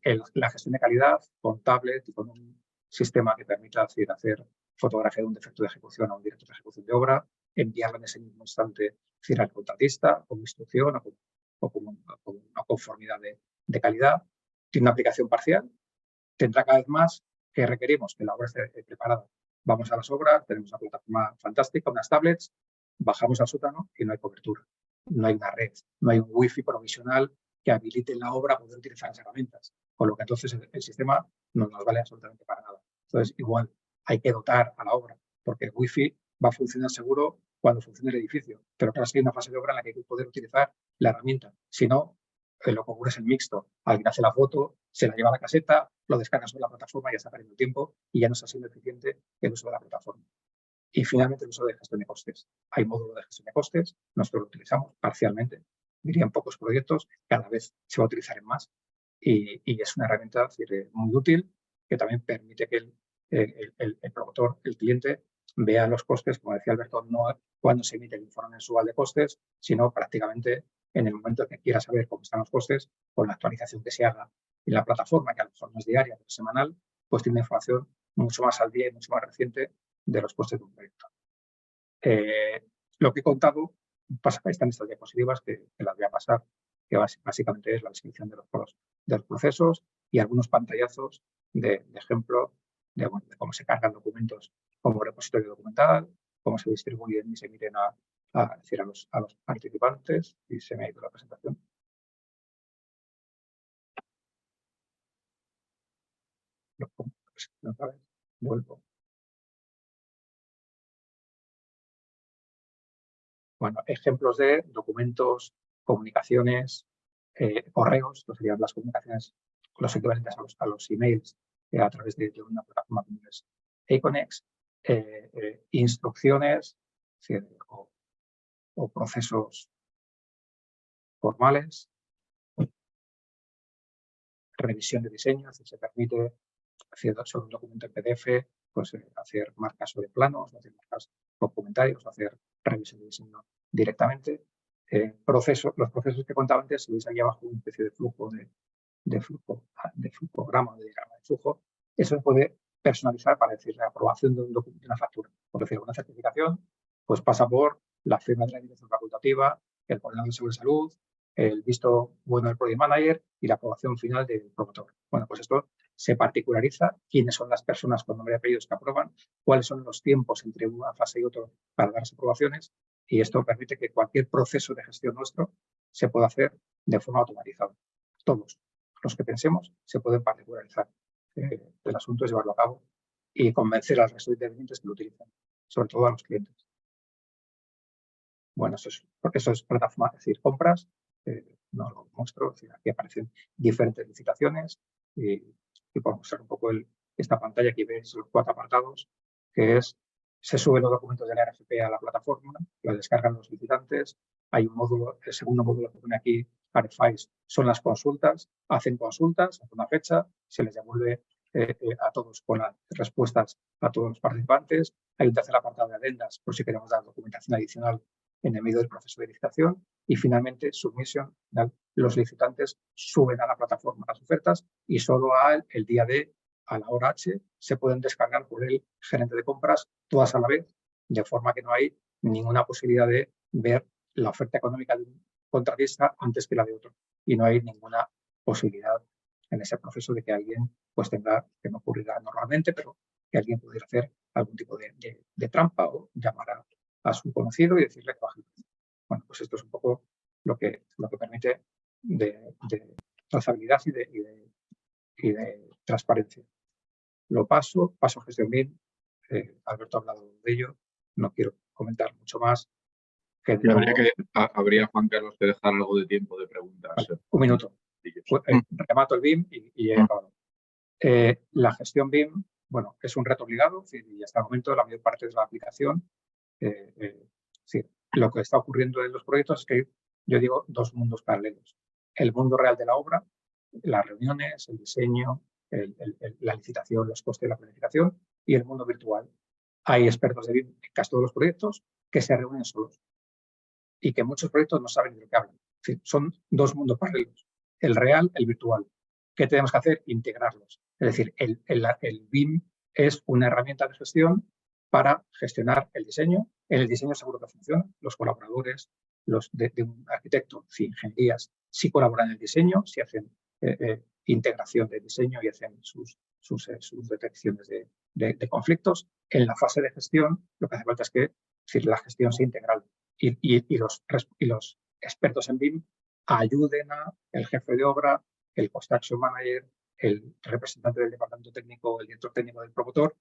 La gestión de calidad con tablet y con un sistema que permita hacer fotografía de un defecto de ejecución a un director de ejecución de obra, enviarlo en ese mismo instante al contratista como instrucción o como una conformidad de calidad. Tiene una aplicación parcial, tendrá cada vez más que requerimos que la obra esté preparada. Vamos a las obras, tenemos una plataforma fantástica, unas tablets, bajamos al sótano y no hay cobertura. No hay una red, no hay un wifi provisional que habilite la obra a poder utilizar las herramientas. Con lo que entonces el sistema no nos vale absolutamente para nada. Entonces, igual hay que dotar a la obra, porque el wifi va a funcionar seguro cuando funcione el edificio. Pero claro, es que hay una fase de obra en la que hay que poder utilizar la herramienta. Si no, lo que ocurre es el mixto. Alguien hace la foto, se la lleva a la caseta, lo descarga sobre la plataforma y ya está perdiendo tiempo y ya no está siendo eficiente el uso de la plataforma. Y finalmente el uso de gestión de costes. Hay módulo de gestión de costes, nosotros lo utilizamos parcialmente, diría en pocos proyectos, cada vez se va a utilizar en más y es una herramienta muy útil que también permite que el promotor, el cliente, vea los costes, como decía Alberto, no cuando se emite el informe mensual de costes, sino prácticamente en el momento en que quiera saber cómo están los costes, con la actualización que se haga en la plataforma, que a lo mejor no es diaria, pero semanal, pues tiene información mucho más al día y mucho más reciente de los costes de un proyecto. Lo que he contado, están estas diapositivas que las voy a pasar, que básicamente es la descripción de los procesos y algunos pantallazos de ejemplo de cómo se cargan documentos como repositorio documental, cómo se distribuyen y se emiten a los participantes, y se me ha ido la presentación. Lo pongo la presentación otra vez, vuelvo. Bueno, ejemplos de documentos, comunicaciones, correos, esto serían las comunicaciones, los equivalentes a los emails a través de una plataforma como es Iconex, instrucciones o procesos formales, revisión de diseño, si se permite, sobre un documento en PDF, pues hacer marcas sobre planos, hacer marcas documentarios, hacer revisión de diseño directamente. Los procesos que contaba antes, si veis ahí abajo una especie de flujograma, de diagrama de flujo, eso se puede personalizar para decir la aprobación de un documento, de una factura. Por decir, una certificación, pues pasa por la firma de la dirección facultativa, el coordinador de seguridad y salud, el visto bueno del project manager y la aprobación final del promotor. Bueno, pues esto se particulariza, quiénes son las personas con nombre y apellidos que aprueban, cuáles son los tiempos entre una fase y otra para dar las aprobaciones, y esto permite que cualquier proceso de gestión nuestro se pueda hacer de forma automatizada. Todos los que pensemos se pueden particularizar. El asunto es llevarlo a cabo y convencer al resto de intervinientes que lo utilicen, sobre todo a los clientes. Bueno, eso es plataforma, es decir, compras. No lo muestro, es decir, aquí aparecen diferentes licitaciones y puedo mostrar un poco esta pantalla. Aquí veis los 4 apartados, que es, se suben los documentos de la RFP a la plataforma, los descargan los licitantes, hay un módulo, el segundo módulo que pone aquí, RFIs, son las consultas, hacen consultas, hacen una fecha, se les devuelve a todos con las respuestas a todos los participantes. Hay un tercer apartado de adendas por si queremos dar documentación adicional en el medio del proceso de licitación. Y finalmente, submisión. Los licitantes suben a la plataforma las ofertas y solo el día D, a la hora H, se pueden descargar por el gerente de compras todas a la vez, de forma que no hay ninguna posibilidad de ver la oferta económica de un contratista antes que la de otro. Y no hay ninguna posibilidad en ese proceso de que alguien pues tenga, que no ocurrirá normalmente, pero que alguien pudiera hacer algún tipo de trampa o llamar a su conocido y decirle que baje el precio. Bueno, pues esto es un poco lo que permite de trazabilidad y de transparencia. Lo paso a gestión BIM. Alberto ha hablado de ello, no quiero comentar mucho más. Habría, Juan Carlos, que dejar algo de tiempo de preguntas. Vale, un minuto. Remato el BIM y he acabado. La gestión BIM, bueno, es un reto obligado y hasta el momento la mayor parte de la aplicación, lo que está ocurriendo en los proyectos es que yo digo dos mundos paralelos. El mundo real de la obra, las reuniones, el diseño, la licitación, los costes de la planificación, y el mundo virtual. Hay expertos de BIM en casi todos los proyectos que se reúnen solos y que muchos proyectos no saben de lo que hablan. Es decir, son dos mundos paralelos, el real, el virtual. ¿Qué tenemos que hacer? Integrarlos. Es decir, el BIM es una herramienta de gestión para gestionar el diseño. En el diseño seguro que funciona. Los colaboradores, los de un arquitecto, ingenierías, sí colaboran en el diseño, sí hacen integración de diseño y hacen sus detecciones de conflictos. En la fase de gestión, lo que hace falta es que la gestión sea integral y los expertos en BIM ayuden al jefe de obra, el Construction Manager, el representante del departamento técnico, el director técnico del promotor,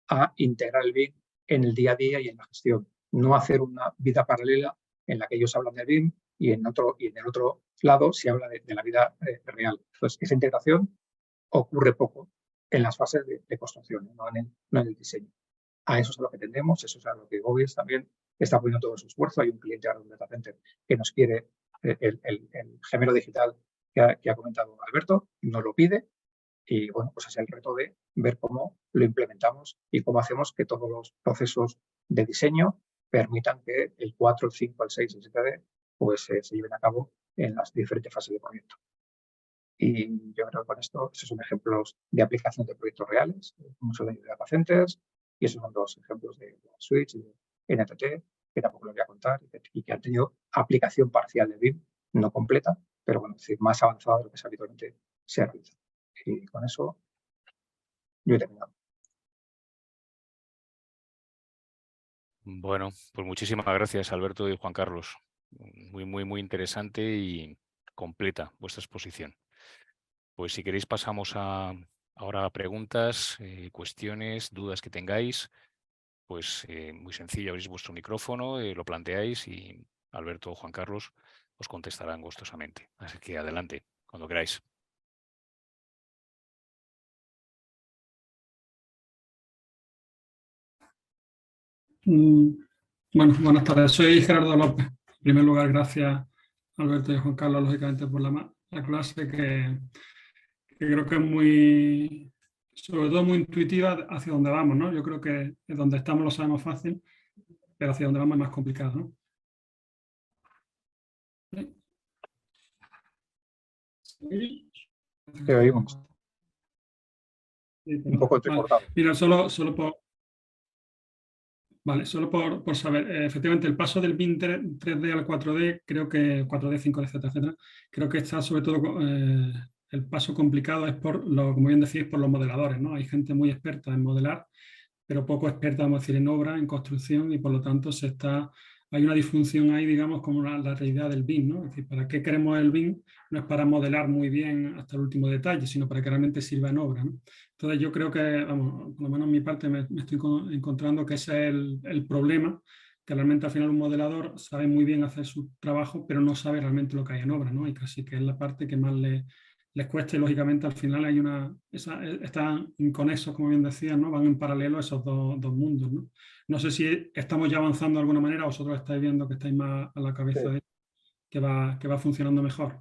a integrar el BIM en el día a día y en la gestión. No hacer una vida paralela en la que ellos hablan de BIM y en el otro lado se habla de la vida real. Entonces, esa integración ocurre poco en las fases de construcción, no en el diseño. A eso es a lo que tendemos, eso es a lo que Gobies también está poniendo todo su esfuerzo. Hay un cliente ahora de un data center que nos quiere el gemelo digital que ha comentado Alberto, nos lo pide y bueno, pues es el reto de ver cómo lo implementamos y cómo hacemos que todos los procesos de diseño permitan que el 4, el 5, el 6, el 7D pues se lleven a cabo en las diferentes fases de proyecto. Y yo creo que con esto, esos son ejemplos de aplicación de proyectos reales, muchos de data centers, y esos son dos ejemplos de Switch y de NTT, que tampoco les voy a contar, y que han tenido aplicación parcial de BIM, no completa, pero bueno, es decir, más avanzada de lo que habitualmente se realiza. Y con eso yo he terminado. Bueno, pues muchísimas gracias, Alberto y Juan Carlos. Muy interesante y completa vuestra exposición. Pues si queréis pasamos ahora a preguntas, cuestiones, dudas que tengáis. Pues muy sencillo, abrís vuestro micrófono, lo planteáis y Alberto o Juan Carlos os contestarán gustosamente. Así que adelante, cuando queráis. Bueno, buenas tardes. Soy Gerardo López. En primer lugar, gracias Alberto y Juan Carlos, lógicamente, por la clase que creo que es sobre todo muy intuitiva hacia donde vamos, ¿no? Yo creo que donde estamos lo sabemos fácil, pero hacia donde vamos es más complicado, ¿no? ¿Sí? Te oímos. Un poco entrecortado. Vale. Mira, solo por saber, efectivamente el paso del BIM 3D al 4D, creo que 4D, 5D, etcétera, creo que está sobre todo, el paso complicado es como bien decís, por los modeladores, ¿no? Hay gente muy experta en modelar, pero poco experta, vamos a decir, en obra, en construcción, y por lo tanto hay una disfunción ahí, digamos, como la realidad del BIM, ¿no? Es decir, ¿para qué queremos el BIM? No es para modelar muy bien hasta el último detalle, sino para que realmente sirva en obra, ¿no? Entonces yo creo que, vamos, por lo menos en mi parte me estoy encontrando que ese es el problema, que realmente al final un modelador sabe muy bien hacer su trabajo, pero no sabe realmente lo que hay en obra, ¿no? Y casi que es la parte que más les cuesta y lógicamente al final están inconexos, como bien decía, ¿no? Van en paralelo esos dos mundos, ¿no? No sé si estamos ya avanzando de alguna manera, vosotros estáis viendo que estáis más a la cabeza de que va funcionando mejor.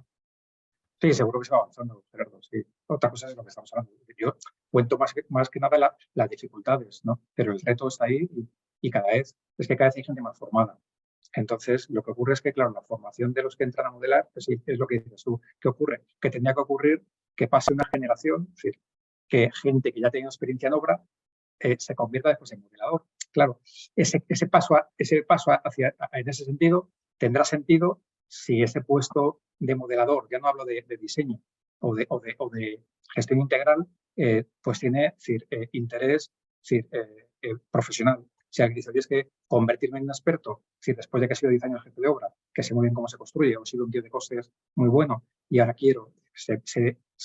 Sí, seguro que se va avanzando, Gerardo. Sí. Otra cosa es lo que estamos hablando. Yo cuento más que nada las dificultades, ¿no? Pero el reto está ahí y cada vez hay gente más formada. Entonces, lo que ocurre es que, claro, la formación de los que entran a modelar, pues sí, es lo que dices tú. ¿Qué ocurre? Que tendría que ocurrir que pase una generación, es decir, que gente que ya tenga experiencia en obra se convierta después en modelador. Claro, ese paso en ese sentido tendrá sentido si ese puesto de modelador, ya no hablo de diseño o de gestión integral, pues tiene interés profesional. Si alguien dice, es que convertirme en un experto, si después de que he sido 10 años jefe de obra, que sé muy bien cómo se construye, o he sido un tío de costes muy bueno, y ahora quiero sé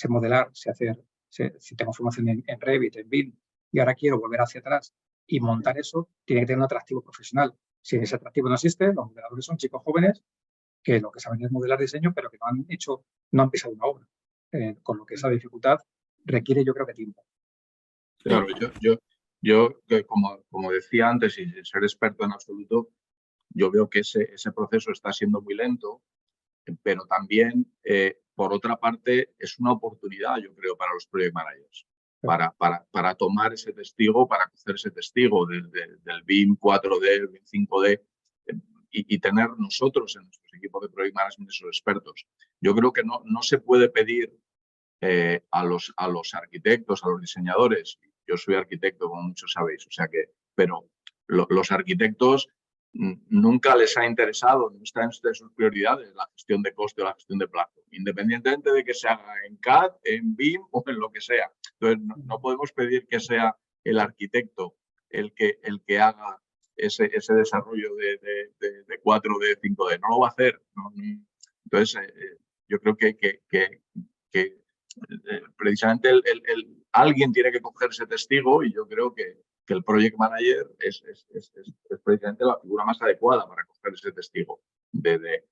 modelar, si tengo formación en Revit, en BIM, y ahora quiero volver hacia atrás y montar eso, tiene que tener un atractivo profesional. Si ese atractivo no existe, los modeladores son chicos jóvenes que lo que saben es modelar diseño, pero que no han pisado una obra. Con lo que esa dificultad requiere, yo creo, que tiempo. Claro, yo como decía antes, y sin ser experto en absoluto, yo veo que ese proceso está siendo muy lento, pero también, por otra parte, es una oportunidad, yo creo, para los project managers, para tomar ese testigo, para coger ese testigo del BIM 4D, el BIM 5D, y tener nosotros en nuestros equipos de project management esos expertos. Yo creo que no se puede pedir a los arquitectos, a los diseñadores. Yo soy arquitecto, como muchos sabéis, o sea que, pero los arquitectos nunca les ha interesado, no está entre sus prioridades la gestión de coste o la gestión de plazo, independientemente de que se haga en CAD, en BIM o en lo que sea. Entonces, no podemos pedir que sea el arquitecto el que haga ese desarrollo de 4D, 5D. No lo va a hacer. ¿No? Entonces, yo creo que precisamente alguien tiene que coger ese testigo, y yo creo que el project manager es precisamente la figura más adecuada para coger ese testigo, de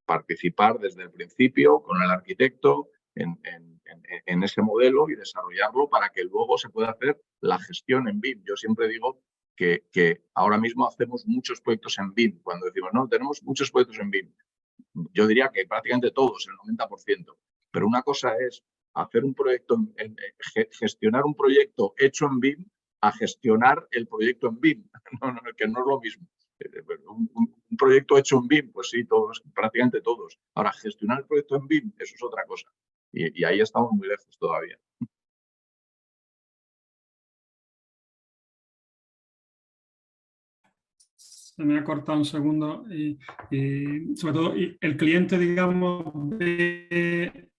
participar desde el principio con el arquitecto en ese modelo y desarrollarlo para que luego se pueda hacer la gestión en BIM. Yo siempre digo que ahora mismo hacemos muchos proyectos en BIM. Cuando decimos, no, tenemos muchos proyectos en BIM, yo diría que prácticamente todos, el 90%. Pero una cosa es hacer un proyecto, gestionar un proyecto hecho en BIM a gestionar el proyecto en BIM, que no es lo mismo. Un proyecto hecho en BIM, pues sí, todos, prácticamente todos. Ahora, gestionar el proyecto en BIM, eso es otra cosa. Y ahí estamos muy lejos todavía. Se me ha cortado un segundo y sobre todo el cliente, digamos, ve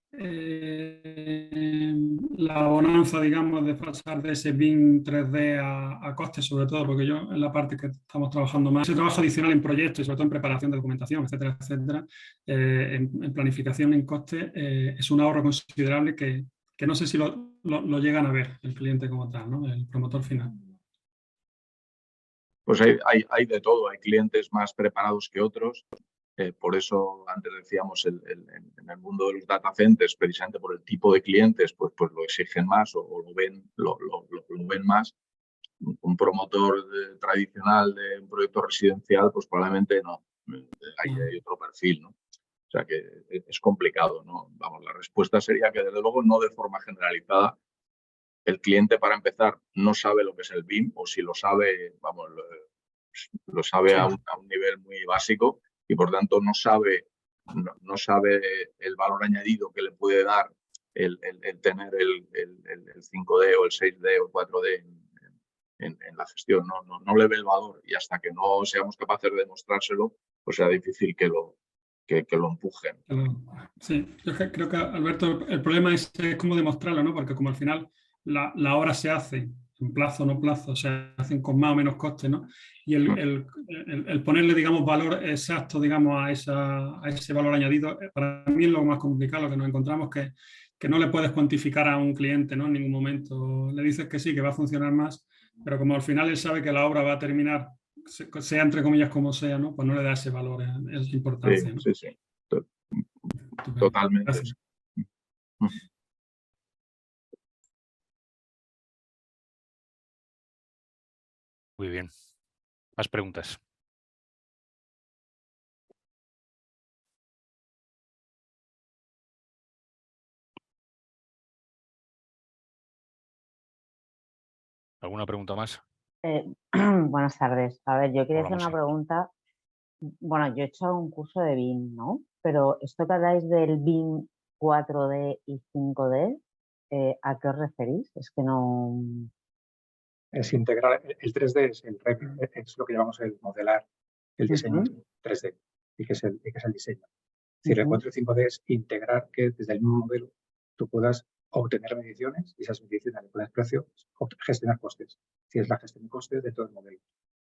la bonanza, digamos, de pasar de ese BIM 3D a costes, sobre todo, porque yo en la parte que estamos trabajando más, ese trabajo adicional en proyectos y sobre todo en preparación de documentación, etcétera, etcétera, en planificación en costes, es un ahorro considerable que no sé si lo llegan a ver el cliente como tal, ¿no? El promotor final. Pues hay de todo, hay clientes más preparados que otros. Por eso antes decíamos en el mundo de los data centers, precisamente por el tipo de clientes, pues lo exigen más o lo ven más. Un promotor tradicional de un proyecto residencial, pues probablemente no. Hay otro perfil, ¿no? O sea que es complicado, ¿no? Vamos, la respuesta sería que desde luego no de forma generalizada. El cliente, para empezar, no sabe lo que es el BIM, o si lo sabe, vamos, lo sabe a un nivel muy básico, y por tanto no sabe el valor añadido que le puede dar el tener el 5D o el 6D o el 4D en la gestión. No le ve el valor, y hasta que no seamos capaces de demostrárselo, pues será difícil que lo empujen. Sí, yo creo que, Alberto, el problema es cómo demostrarlo, ¿no? Porque como al final la obra se hace en plazo o no plazo, se hacen con más o menos costes, ¿no? Y el ponerle, digamos, valor exacto, digamos, a ese valor añadido, para mí es lo más complicado, lo que nos encontramos, que no le puedes cuantificar a un cliente, ¿no? En ningún momento. Le dices que sí, que va a funcionar más, pero como al final él sabe que la obra va a terminar, sea entre comillas como sea, ¿no? Pues no le da ese valor, esa importancia, ¿no? Sí. Totalmente. Gracias. Muy bien. Más preguntas. ¿Alguna pregunta más? Buenas tardes. A ver, yo quería Hola, hacer una Monse. pregunta. Bueno, yo he hecho un curso de BIM, ¿no? Pero esto que habláis del BIM 4D y 5D, ¿a qué os referís? Es que no... Es integrar, el 3D es el Revit, es lo que llamamos el modelar, el diseño 3D, y que es el diseño. Es decir, el 4 y 5D es integrar que desde el mismo modelo tú puedas obtener mediciones y esas mediciones le pones precio, gestionar costes. Si es la gestión de costes de todo el modelo.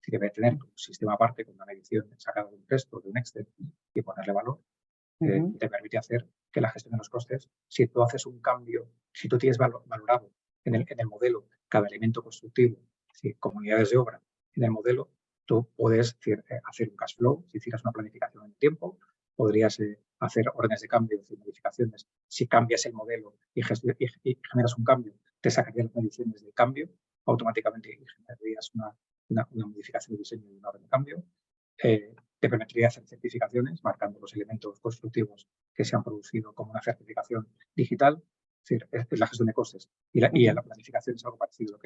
Si debe tener un sistema aparte con una medición sacada de un texto, de un Excel y ponerle valor, te permite hacer que la gestión de los costes, si tú haces un cambio, si tú tienes valorado en el modelo cada elemento constructivo, si comunidades de obra en el modelo, tú puedes hacer un cash flow, si hicieras una planificación en el tiempo, podrías hacer órdenes de cambio y modificaciones. Si cambias el modelo y generas un cambio, te sacarías las mediciones del cambio automáticamente y generarías una modificación de diseño y una orden de cambio. Te permitiría hacer certificaciones marcando los elementos constructivos que se han producido como una certificación digital. Es decir, es la gestión de costes. Y la planificación es algo parecido.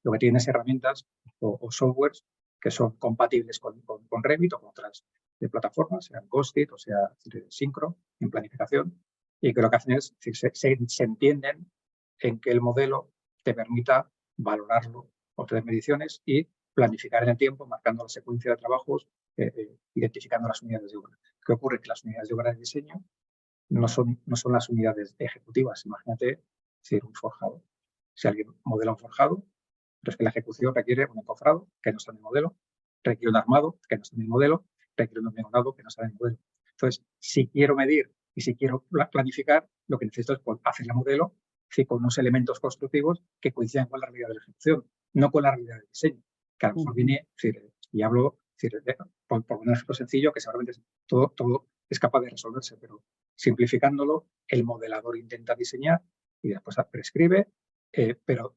Lo que tienes herramientas o softwares que son compatibles con Revit o con otras plataformas, sean Ghostit o sea Syncro en planificación, y que lo que hacen es, se entienden en que el modelo te permita valorarlo, obtener mediciones y planificar en el tiempo, marcando la secuencia de trabajos, identificando las unidades de obra. ¿Qué ocurre? Que las unidades de obra de diseño no son las unidades ejecutivas. Imagínate ser un forjado. Si alguien modela un forjado, pero es que la ejecución requiere un encofrado que no está en el modelo, requiere un armado que no está en el modelo, requiere un hormigonado que no está en el modelo. Entonces, si quiero medir y si quiero planificar, lo que necesito es hacer el modelo con unos elementos constructivos que coincidan con la realidad de la ejecución, no con la realidad del diseño, que a lo mejor viene, y hablo por un ejemplo sencillo, que seguramente todo es capaz de resolverse, pero simplificándolo, el modelador intenta diseñar y después prescribe, pero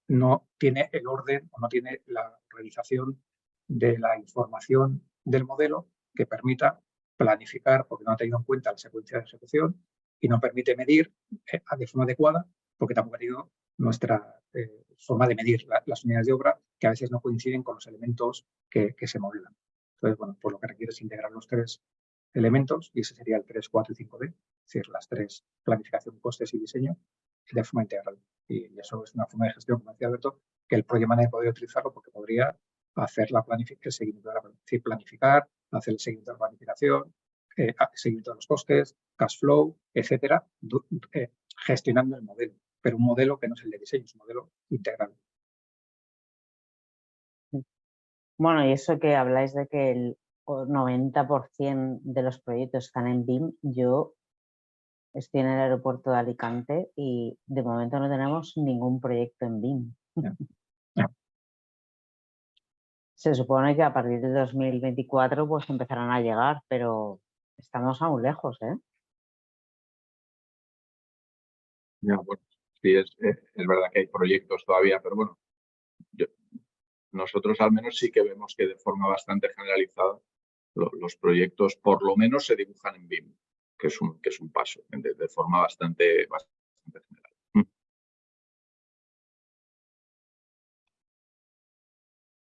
no tiene el orden o no tiene la realización de la información del modelo que permita planificar, porque no ha tenido en cuenta la secuencia de ejecución y no permite medir de forma adecuada, porque tampoco ha tenido nuestra forma de medir las unidades de obra, que a veces no coinciden con los elementos que se modelan. Entonces, bueno, pues lo que requiere es integrar los tres elementos, y ese sería el 3, 4 y 5D, es decir, las tres: planificación, costes y diseño, de forma integral. Y eso es una forma de gestión, como decía Alberto, que el Project Manager podría utilizarlo porque podría hacer el seguimiento de planificar, hacer el seguimiento de la planificación, seguimiento de los costes, cash flow, etcétera, gestionando el modelo, pero un modelo que no es el de diseño, es un modelo integral. Bueno, y eso que habláis de que el 90% de los proyectos están en BIM, yo estoy en el aeropuerto de Alicante y de momento no tenemos ningún proyecto en BIM. Se supone que a partir de 2024 pues empezarán a llegar, pero estamos aún lejos, ¿eh? Ya, bueno, sí, es verdad que hay proyectos todavía, pero bueno, nosotros al menos sí que vemos que de forma bastante generalizada los proyectos por lo menos se dibujan en BIM, que es un paso de forma bastante general.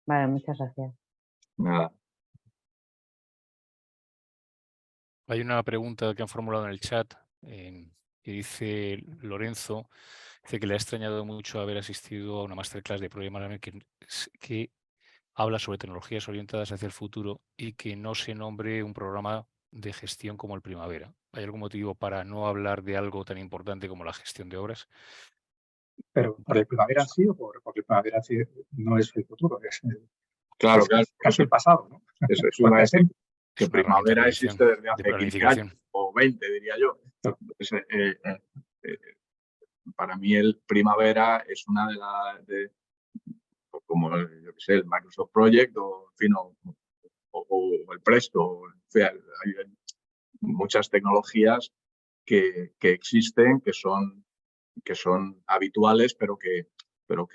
Vale, muchas gracias. Nada. Hay una pregunta que han formulado en el chat que dice Lorenzo, dice que le ha extrañado mucho haber asistido a una masterclass de Project Management que habla sobre tecnologías orientadas hacia el futuro y que no se nombre un programa de gestión como el Primavera. ¿Hay algún motivo para no hablar de algo tan importante como la gestión de obras? Pero por el Primavera en sí o porque el Primavera en sí no es el futuro, Claro, casi el pasado, ¿no? Eso iba a decir que Primavera existe desde hace 15 años o 20, diría yo. Entonces, para mí el Primavera es una como yo que sé, el Microsoft Project o, en fin, o el Presto. Hay muchas tecnologías que existen, que son habituales, pero que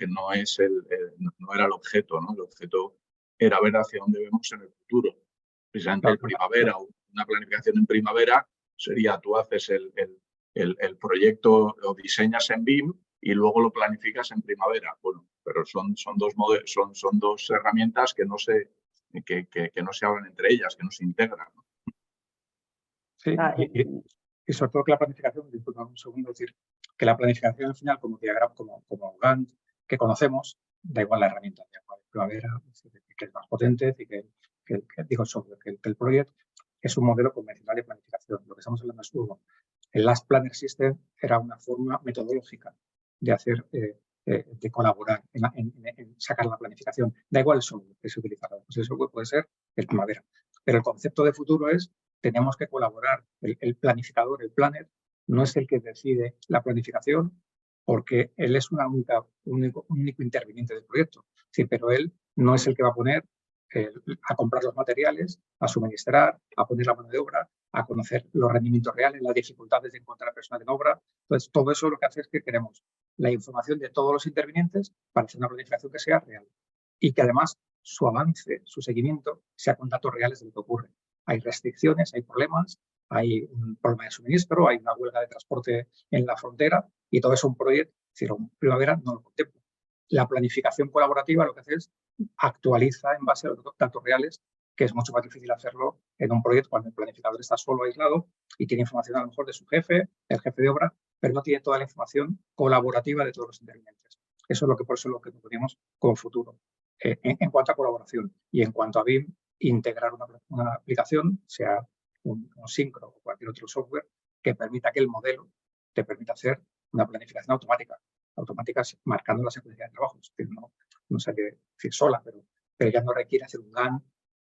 no era el objeto, ¿no? El objeto era ver hacia dónde vemos en el futuro. Precisamente el Primavera o una planificación en Primavera sería: tú haces el proyecto, lo diseñas en BIM y luego lo planificas en Primavera. Bueno, pero son dos herramientas que no se hablan entre ellas, que no se integran. Sí, y sobre todo que la planificación, disculpa un segundo, decir que la planificación al final como diagrama, como Gantt que conocemos, da igual la herramienta, da igual Primavera, que es más potente, y que digo el software, que el Project es un modelo convencional de planificación. Lo que estamos hablando es uno. El Last Planner System era una forma metodológica de hacer, de colaborar en sacar la planificación. Da igual el software que se utiliza. Pues el software puede ser el Primavera. Pero el concepto de futuro es tenemos que colaborar. El planificador, el planner, no es el que decide la planificación porque él es un único interviniente del proyecto. Sí, pero él no es el que va a poner a comprar los materiales, a suministrar, a poner la mano de obra, a conocer los rendimientos reales, las dificultades de encontrar personal en obra. Entonces, todo eso lo que hace es que queremos la información de todos los intervinientes para hacer una planificación que sea real y que además su avance, su seguimiento, sea con datos reales de lo que ocurre. Hay restricciones, hay problemas, hay un problema de suministro, hay una huelga de transporte en la frontera y todo eso un proyecto, es decir, un Primavera no lo contempla. La planificación colaborativa lo que hace es actualiza en base a los datos reales, que es mucho más difícil hacerlo en un proyecto cuando el planificador está solo, aislado y tiene información a lo mejor de su jefe, el jefe de obra, pero no tiene toda la información colaborativa de todos los intervinientes. Eso es por eso lo que proponemos como futuro. En cuanto a colaboración y en cuanto a BIM, integrar una aplicación, sea un Syncro o cualquier otro software, que permita que el modelo te permita hacer una planificación automática marcando la secuencia de trabajos. No sé qué decir sola, pero ya no requiere hacer un GAN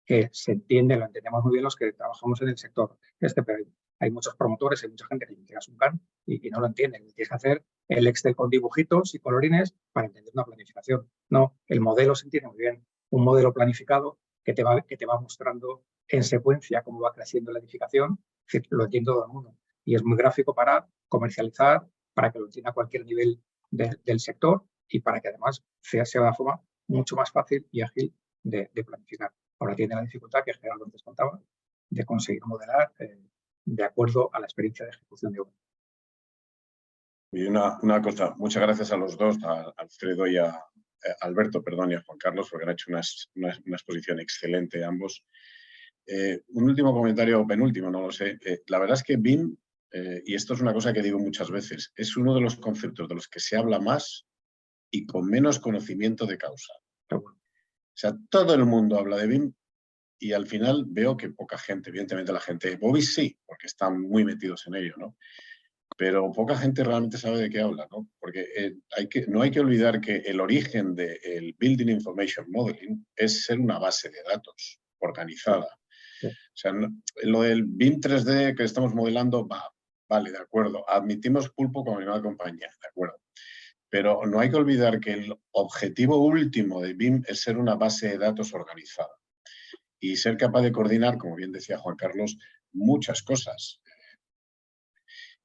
que se entiende, lo entendemos muy bien los que trabajamos en el sector pero hay muchos promotores, hay mucha gente que entregas un GAN y no lo entienden. Tienes que hacer el Excel con dibujitos y colorines para entender una planificación. No, el modelo se entiende muy bien. Un modelo planificado que te va mostrando en secuencia cómo va creciendo la edificación, es decir, lo entiende todo el mundo. Y es muy gráfico para comercializar, para que lo entienda a cualquier nivel del sector y para que además sea una forma mucho más fácil y ágil de planificar. Ahora tiene la dificultad que Gerardo antes contaba de conseguir modelar de acuerdo a la experiencia de ejecución de obra. Y una cosa, muchas gracias a los dos, a Alfredo y a Alberto, perdón, y a Juan Carlos, porque han hecho una exposición excelente ambos. Un último comentario, o penúltimo, no lo sé. La verdad es que BIM, y esto es una cosa que digo muchas veces, es uno de los conceptos de los que se habla más y con menos conocimiento de causa. O sea, todo el mundo habla de BIM y al final veo que poca gente, evidentemente la gente de Bovis sí, porque están muy metidos en ello, ¿no? Pero poca gente realmente sabe de qué habla, ¿no? Porque no hay que olvidar que el origen del Building Information Modeling es ser una base de datos organizada. Sí. O sea, lo del BIM 3D que estamos modelando, vale, de acuerdo. Admitimos Pulpo como nueva compañía, de acuerdo. Pero no hay que olvidar que el objetivo último de BIM es ser una base de datos organizada y ser capaz de coordinar, como bien decía Juan Carlos, muchas cosas.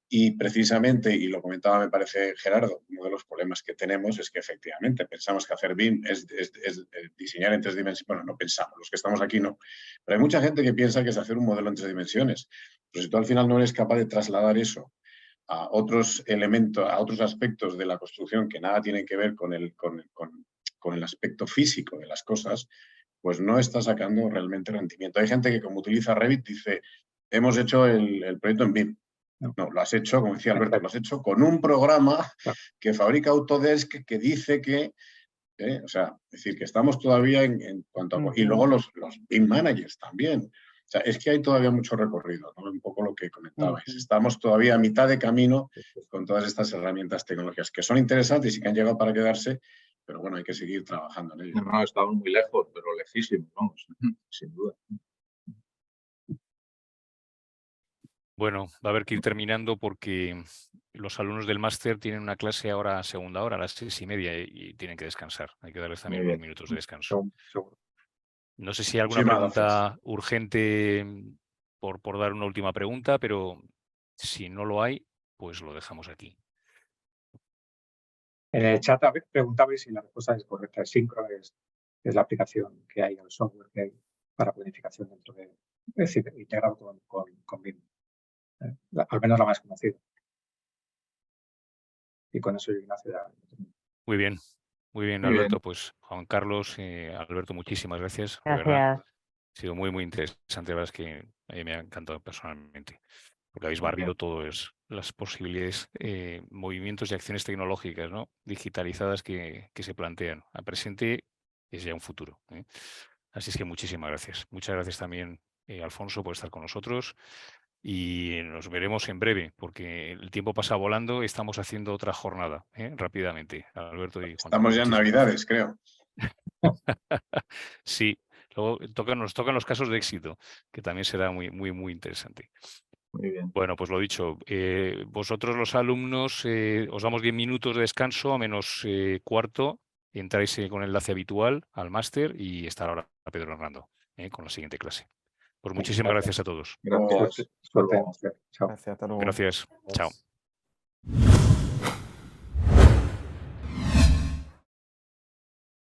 Y precisamente, y lo comentaba me parece Gerardo, uno de los problemas que tenemos es que efectivamente pensamos que hacer BIM es diseñar en 3 dimensiones. Bueno, no pensamos, los que estamos aquí no. Pero hay mucha gente que piensa que es hacer un modelo en 3 dimensiones. Pero si tú al final no eres capaz de trasladar eso a otros elementos, a otros aspectos de la construcción que nada tienen que ver con el aspecto físico de las cosas, pues no está sacando realmente rendimiento. Hay gente que como utiliza Revit dice, hemos hecho el proyecto en BIM. No, lo has hecho, como decía Alberto, lo has hecho con un programa que fabrica Autodesk que dice que, o sea, es decir, que estamos todavía en cuanto a... Y luego los BIM managers también. O sea, es que hay todavía mucho recorrido, ¿no? Un poco lo que comentabais. Estamos todavía a mitad de camino con todas estas herramientas tecnológicas que son interesantes y que han llegado para quedarse, pero bueno, hay que seguir trabajando en ello. No, estamos muy lejos, pero lejísimos, vamos, sin duda. Bueno, va a haber que ir terminando porque los alumnos del máster tienen una clase ahora a segunda hora, a las 6:30, y tienen que descansar. Hay que darles también unos minutos de descanso. No sé si hay alguna pregunta urgente por dar una última pregunta, pero si no lo hay, pues lo dejamos aquí. En el chat preguntabais si la respuesta es correcta. El Syncro es la aplicación que hay, el software que hay para planificación dentro de, es decir, integrado con BIM. Al menos la más conocida. Y con eso Ignacio ya... Muy bien. Muy bien, Muy bien. Alberto. Pues Juan Carlos, Alberto, muchísimas gracias. De verdad, Gracias. ha sido muy, muy interesante. La verdad es que a mí me ha encantado personalmente, porque habéis Muy barrido bien. todas las posibles movimientos y acciones tecnológicas, ¿no?, digitalizadas que se plantean. A presente es ya un futuro, ¿eh? Así es que muchísimas gracias. Muchas gracias también, Alfonso, por estar con nosotros. Y nos veremos en breve, porque el tiempo pasa volando. Estamos haciendo otra jornada, rápidamente. Alberto y Juan Estamos Carlos, ya en muchísimas Navidades, creo. Sí, luego nos tocan los casos de éxito, que también será muy, muy, muy interesante. Muy bien. Bueno, pues lo dicho, vosotros los alumnos os damos 10 minutos de descanso a menos cuarto, y entráis con el enlace habitual al máster y estará ahora Pedro Hernando con la siguiente clase. Pues muchísimas gracias a todos. Gracias. Suerte. Hasta luego. Chao. Gracias, hasta luego. Gracias. Chao. Adiós.